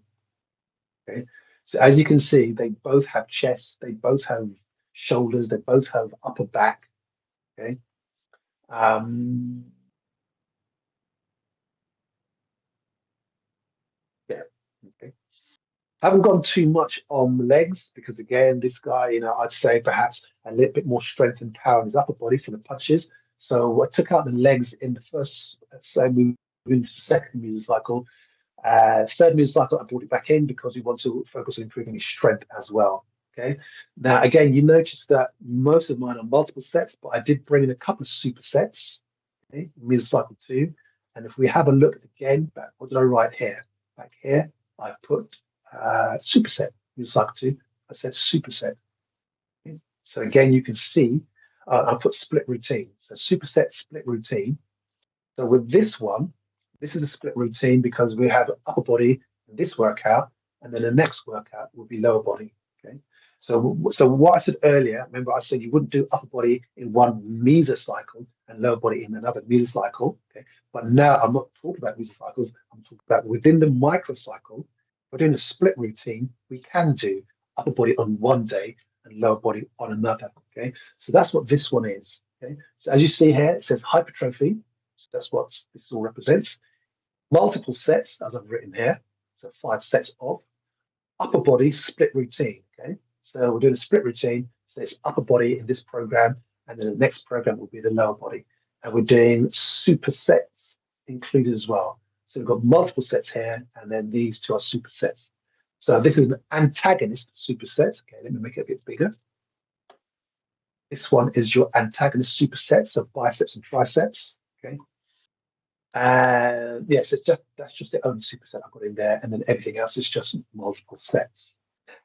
Okay. So as you can see, they both have chests, they both have shoulders, they both have upper back. Okay. Yeah. Okay. Haven't gone too much on legs because again, this guy, I'd say perhaps a little bit more strength and power in his upper body for the punches. So I took out the legs in the first, so moving into the second music cycle. Third music cycle, I brought it back in because we want to focus on improving his strength as well. Okay. Now, again, you notice that most of mine are multiple sets, but I did bring in a couple of supersets. Okay, music cycle 2. And if we have a look again, back, what did I write here? Back here, I put superset. Music cycle 2. I said superset. Okay. So again, you can see I put split routine. So superset, split routine. So with this one, this is a split routine because we have upper body in this workout, and then the next workout will be lower body. Okay. So what I said earlier, remember I said you wouldn't do upper body in one mesocycle and lower body in another mesocycle. Okay. But now I'm not talking about mesocycles. I'm talking about within the microcycle. We're doing a split routine. We can do upper body on one day and lower body on another. Okay. So that's what this one is. Okay. So as you see here, it says hypertrophy. So that's what this all represents. Multiple sets, as I've written here. So 5 sets of upper body split routine. Okay. So we're doing a split routine. So it's upper body in this program, and then the next program will be the lower body. And we're doing supersets included as well. So we've got multiple sets here, and then these 2 are supersets. So this is an antagonist superset. Okay, let me make it a bit bigger. This one is your antagonist supersets of biceps and triceps. Okay. And yes, that's just the only superset I've got in there, and then everything else is just multiple sets.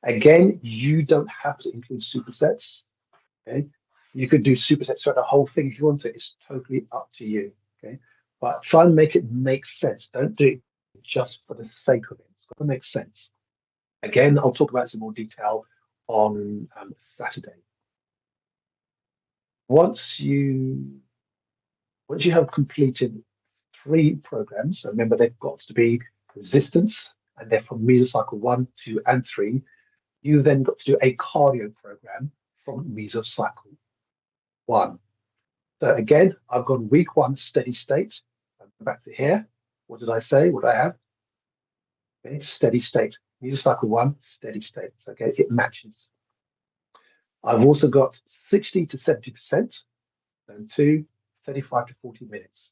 Again, you don't have to include supersets. Okay, you could do supersets throughout the whole thing if you want to. It's totally up to you. Okay, but try and make it make sense. Don't do it just for the sake of it. It's got to make sense. Again, I'll talk about some more detail on Saturday. Once you Once you have completed 3 programs, remember they've got to be resistance, and they're from mesocycle 1, 2, and 3. You then got to do a cardio program from mesocycle 1. So again, I've gone week 1 steady state. I'm back to here. What did I say? What do I have? Okay, steady state. Mesocycle 1, steady state. So, okay, it matches. I've also got 60 to 70%, zone 2, 35 to 40 minutes.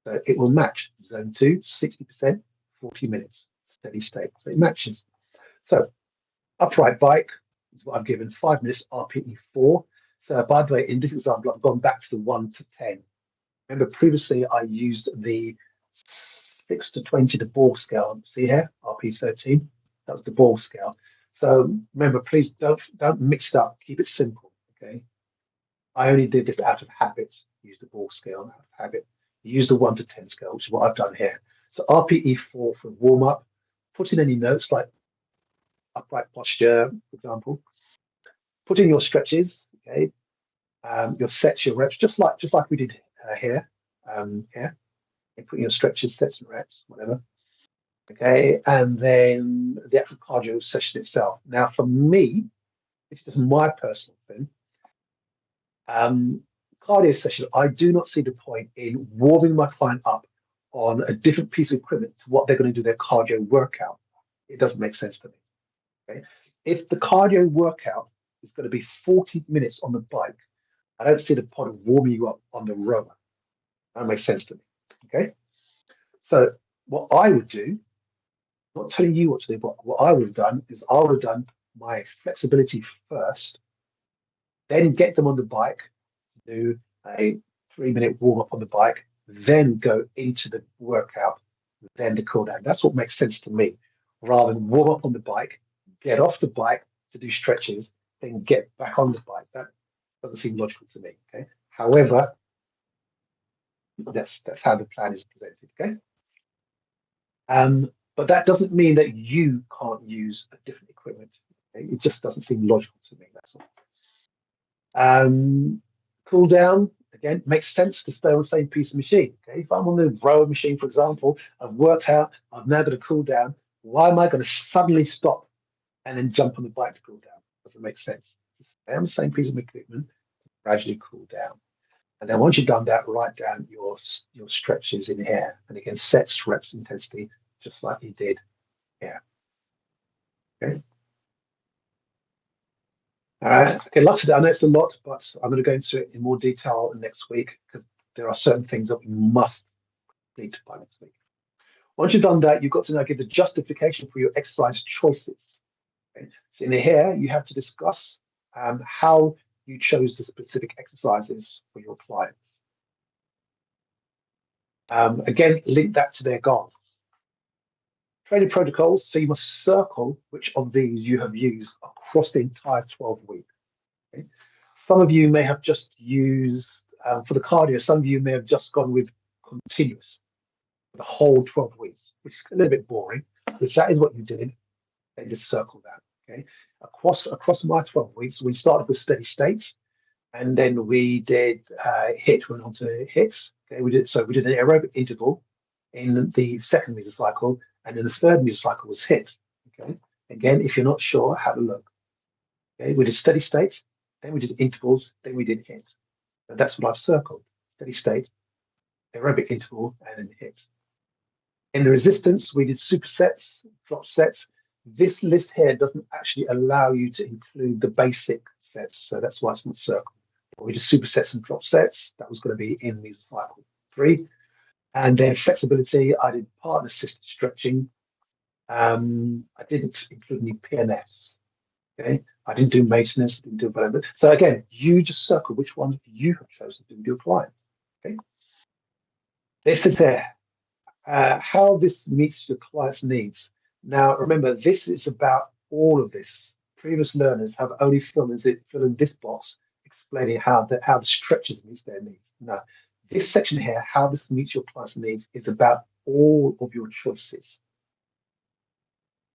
So it will match zone 2, 60%, 40 minutes, steady state. So it matches. So upright bike is what I've given 5 minutes RPE 4. So by the way, in this example, I've gone back to the 1 to 10. Remember previously I used the 6 to 20, the ball scale. See here, RP 13. That's the ball scale. So remember, please don't mix it up. Keep it simple. Okay. I only did this out of habit. Use the ball scale out of habit. Use the 1 to 10 scale, which is what I've done here. So RPE 4 for warm up. Put in any notes like upright posture, for example. Put in your stretches. Okay. Your sets, your reps, just like we did here. Here. You put in your stretches, sets and reps, whatever. Okay, and then the actual cardio session itself. Now, for me, it's just my personal thing. Cardio session, I do not see the point in warming my client up on a different piece of equipment to what they're going to do their cardio workout. It doesn't make sense to me. Okay, if the cardio workout is going to be 40 minutes on the bike, I don't see the point of warming you up on the rower. That makes sense to me. Okay, so what I would do, not telling you what to do, but what I would have done is I would have done my flexibility first, then get them on the bike, do a 3 minute warm up on the bike, then go into the workout, then the cool down. That's what makes sense to me, rather than warm up on the bike, get off the bike to do stretches, then get back on the bike. That doesn't seem logical to me. Okay. However, that's how the plan is presented. Okay. But that doesn't mean that you can't use a different equipment. Okay? It just doesn't seem logical to me. That's all. Cool down again makes sense to stay on the same piece of machine. Okay, if I'm on the rower machine, for example, I've worked out, I've now got to cool down. Why am I going to suddenly stop and then jump on the bike to cool down? Doesn't make sense. Stay on the same piece of equipment, gradually cool down. And then once you've done that, write down your stretches in here. And again, sets, reps, intensity, just like you did here. Okay. All right. Okay, lots of that. I know it's a lot, but I'm going to go into it in more detail next week because there are certain things that we must complete by next week. Once you've done that, you've got to now give the justification for your exercise choices. Okay? So in here, you have to discuss how you chose the specific exercises for your clients. Again, link that to their goals. Training protocols, so you must circle which of these you have used across the entire 12 weeks. Okay? Some of you may have just used, for the cardio, some of you may have just gone with continuous for the whole 12 weeks, which is a little bit boring. If that is what you did, then just circle that. Okay. Across my 12 weeks, we started with steady state, and then we did HIIT, went on to HIITs. Okay, we did an aerobic interval in the second mesocycle, and then the third mesocycle was HIIT. Okay. Again, if you're not sure, have a look. Okay, we did steady state, then we did intervals, then we did HIIT. And that's what I've circled: steady state, aerobic interval, and then HIIT. In the resistance, we did supersets, drop sets. This list here doesn't actually allow you to include the basic sets, so that's why it's not circled. We did supersets and drop sets. That was going to be in mesocycle 3. And then flexibility, I did partner assisted stretching. I didn't include any PNFs. Okay, I didn't do maintenance, didn't do development. So again, you just circle which ones you have chosen to do with your client. Okay, this is there. How this meets your client's needs. Now, remember, this is about all of this. Previous learners have only filled in this box explaining how the stretches meets their needs. Now, this section here, how this meets your client's needs, is about all of your choices.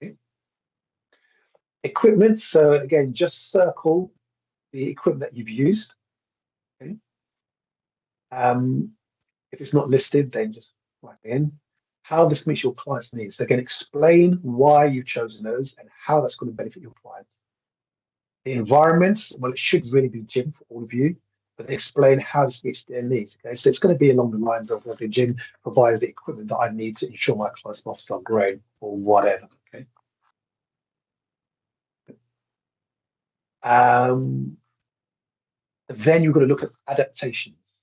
Okay. Equipment. So again, just circle the equipment that you've used. Okay. If it's not listed, then just write it in. How this meets your client's needs. So again, explain why you've chosen those and how that's going to benefit your client. The environments, well, it should really be gym for all of you, but explain how this meets their needs. Okay, so it's going to be along the lines of what the gym provides the equipment that I need to ensure my client's muscles are growing or whatever. Okay. Then you've got to look at adaptations.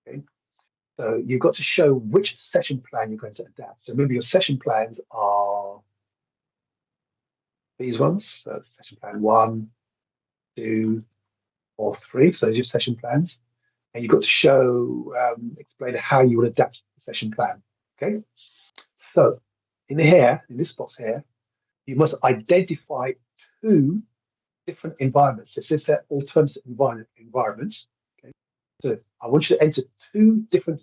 Okay. So you've got to show which session plan you're going to adapt. So remember, your session plans are these ones. So session plan 1, 2, or 3. So those are your session plans. And you've got to show, explain how you would adapt the session plan. Okay. So in here, in this box here, you must identify 2 different environments. This is their alternative environments. Okay. So I want you to enter 2 different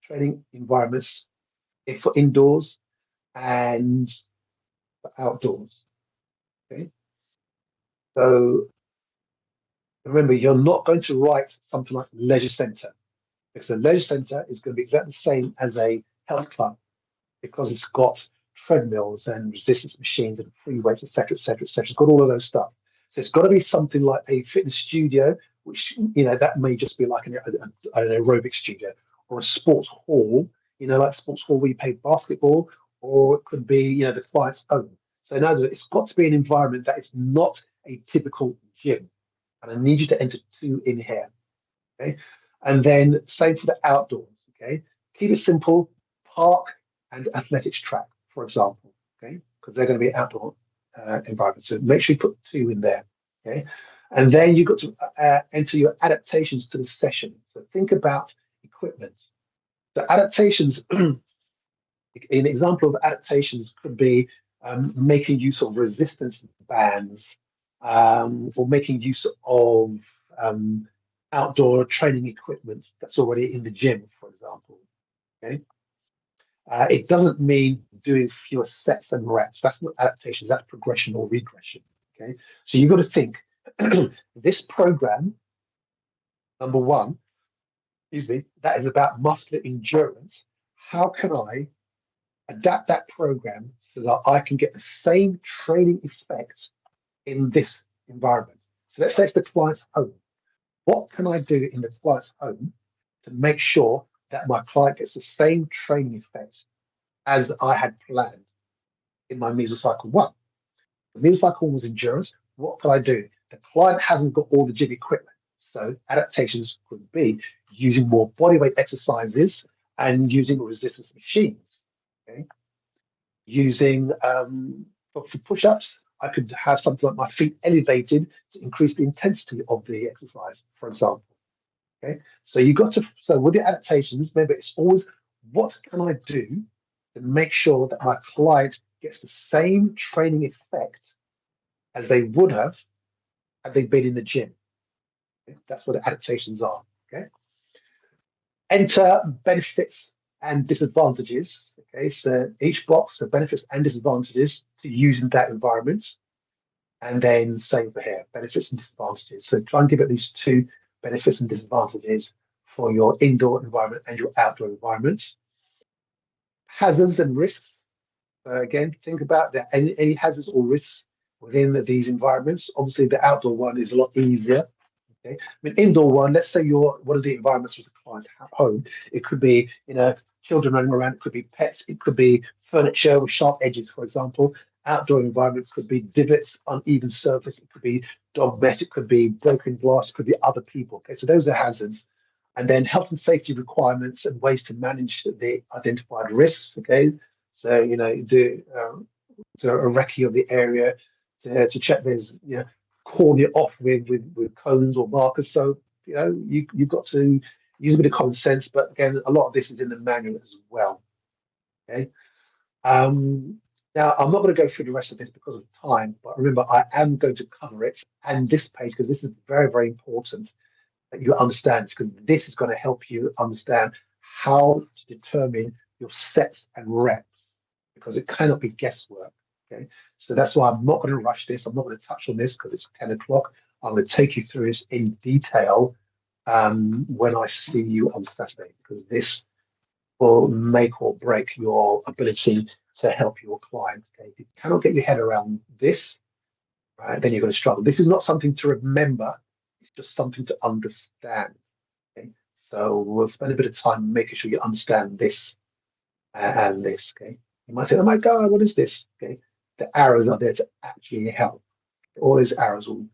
training environments for indoors and for outdoors. Okay. So remember, you're not going to write something like leisure centre, because the leisure centre is going to be exactly the same as a health club, because it's got treadmills and resistance machines and free weights, etc., etc., etc. It's got all of those stuff. So it's got to be something like a fitness studio, which, that may just be like an aerobic studio, or a sports hall, like sports hall where you play basketball, or it could be, the client's own. So in other words, it's got to be an environment that is not a typical gym. And I need you to enter 2 in here. Okay. And then same for the outdoors. Okay. Keep it simple. Park and athletics track, for example. Okay. Because they're going to be outdoor environments. So make sure you put 2 in there. Okay. And then you've got to enter your adaptations to the session. So think about equipment. The adaptations, an example of adaptations could be making use of resistance bands, or making use of outdoor training equipment that's already in the gym, for example. Okay. It doesn't mean doing fewer sets and reps. That's not adaptations, that's progression or regression. Okay. So you've got to think this program, number 1, that is about muscular endurance. How can I adapt that program so that I can get the same training effects in this environment? So let's say it's the client's home. What can I do in the client's home to make sure that my client gets the same training effect as I had planned in my mesocycle 1? The mesocycle 1 was endurance. What can I do? The client hasn't got all the gym equipment. So adaptations could be using more bodyweight exercises and using resistance machines. Okay? Using, for push-ups, I could have something like my feet elevated to increase the intensity of the exercise, for example. Okay, so you've got to, so with the adaptations, remember, it's always what can I do to make sure that my client gets the same training effect as they would have had they been in the gym. Okay? That's what the adaptations are. Okay. Enter benefits and disadvantages. Okay, so each box, the benefits and disadvantages to using that environment. And then same for here, benefits and disadvantages. So try and give at least 2 benefits and disadvantages for your indoor environment and your outdoor environment. Hazards and risks. Again, think about that. Any hazards or risks within these environments. Obviously, the outdoor one is a lot easier. Okay, I mean, indoor one. Let's say you're one of the environments with a client's home. It could be, children running around. It could be pets. It could be furniture with sharp edges, for example. Outdoor environment could be divots, uneven surface. It could be dog mess. It could be broken glass. It could be other people. Okay, so those are hazards. And then health and safety requirements and ways to manage the identified risks. Okay, so do a recce of the area to check there's corn it off with cones or markers. So you've got to use a bit of common sense. But again, a lot of this is in the manual as well. Okay. Now, I'm not going to go through the rest of this because of time, but remember, I am going to cover it and this page, because this is very, very important that you understand, because this is going to help you understand how to determine your sets and reps, because it cannot be guesswork. Okay, so that's why I'm not going to rush this. I'm not going to touch on this because it's 10 o'clock. I'm going to take you through this in detail when I see you on Saturday, because this will make or break your ability to help your client. Okay? If you cannot get your head around this, right, then you're going to struggle. This is not something to remember, it's just something to understand. Okay? So we'll spend a bit of time making sure you understand this and this. Okay? You might think, oh my God, what is this? Okay? The arrows are there to actually help. All these arrows will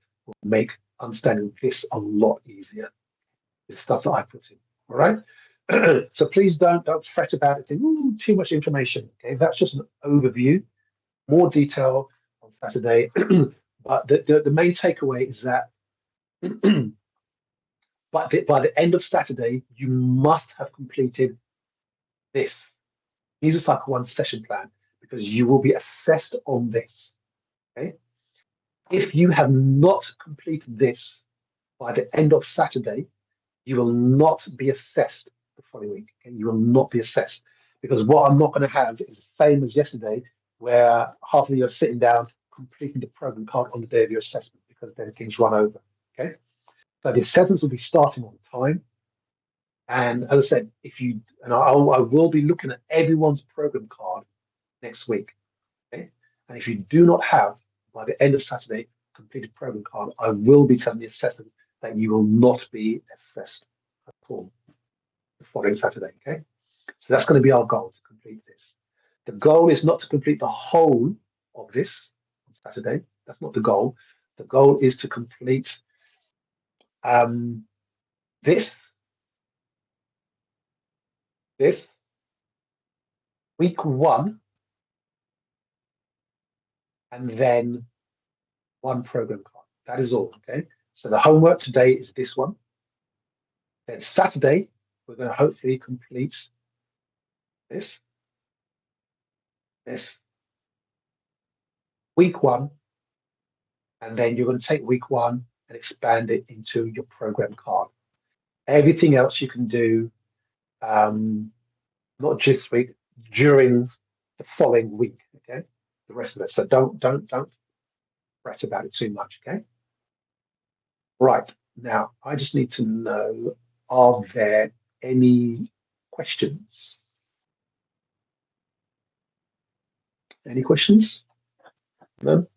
make understanding this a lot easier. The stuff that I put in. All right. So please don't fret about it. Think, ooh, too much information. Okay, that's just an overview. More detail on Saturday. But the main takeaway is that by the end of Saturday, you must have completed this. Use Cycle 1 session plan because you will be assessed on this. Okay. If you have not completed this by the end of Saturday, you will not be assessed the following week. Okay? You will not be assessed because what I'm not going to have is the same as yesterday, where half of you are sitting down completing the program card on the day of your assessment because then things run over. Okay, so the assessments will be starting on time. And as I said, if you and I will be looking at everyone's program card next week. Okay, and if you do not have by the end of Saturday completed program card, I will be telling the assessment that you will not be assessed at all the following Saturday. Okay, so that's going to be our goal to complete this. The goal is not to complete the whole of this on Saturday. That's not the goal. The goal is to complete this, this week one, and then one program card. That is all. Okay. So the homework today is this one. Then Saturday, we're going to hopefully complete this, this, week one, and then you're going to take week one and expand it into your program card. Everything else you can do, not just this week, during the following week. Okay, the rest of it. So don't fret about it too much. Okay. Right now, I just need to know: are there any questions? Any questions? No.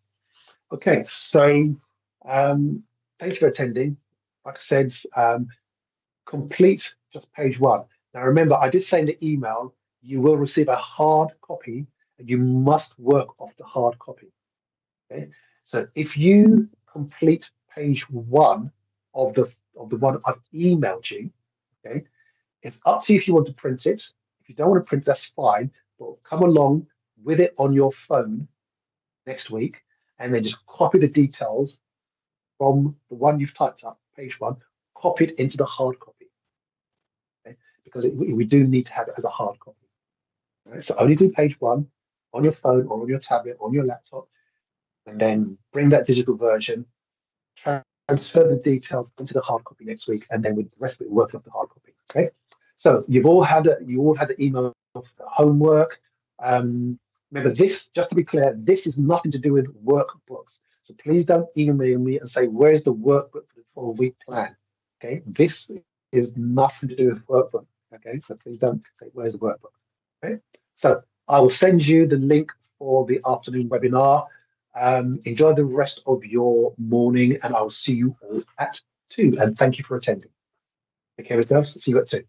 Okay. So, thank you for attending. Like I said, complete just page one. Now, remember, I did say in the email you will receive a hard copy, and you must work off the hard copy. Okay, so if you complete page one of the one I've emailed you, okay, it's up to you if you want to print it. If you don't want to print, that's fine. But come along with it on your phone next week, and then just copy the details from the one you've typed up, page one, copy it into the hard copy. Okay? Because we do need to have it as a hard copy. Right? So only do page one on your phone or on your tablet, or on your laptop, and then bring that digital version, transfer the details into the hard copy next week, and then with the rest of it, work off the hard copy. Okay. So you all had the email of the homework. Remember this, just to be clear, this is nothing to do with workbooks. So please don't email me and say, where's the workbook for the 12-week plan? Okay. This is nothing to do with workbook. Okay. So please don't say, where's the workbook? Okay. So I will send you the link for the afternoon webinar. Enjoy the rest of your morning, and I'll see you all at 2. And thank you for attending. Take care of yourselves. See you at 2.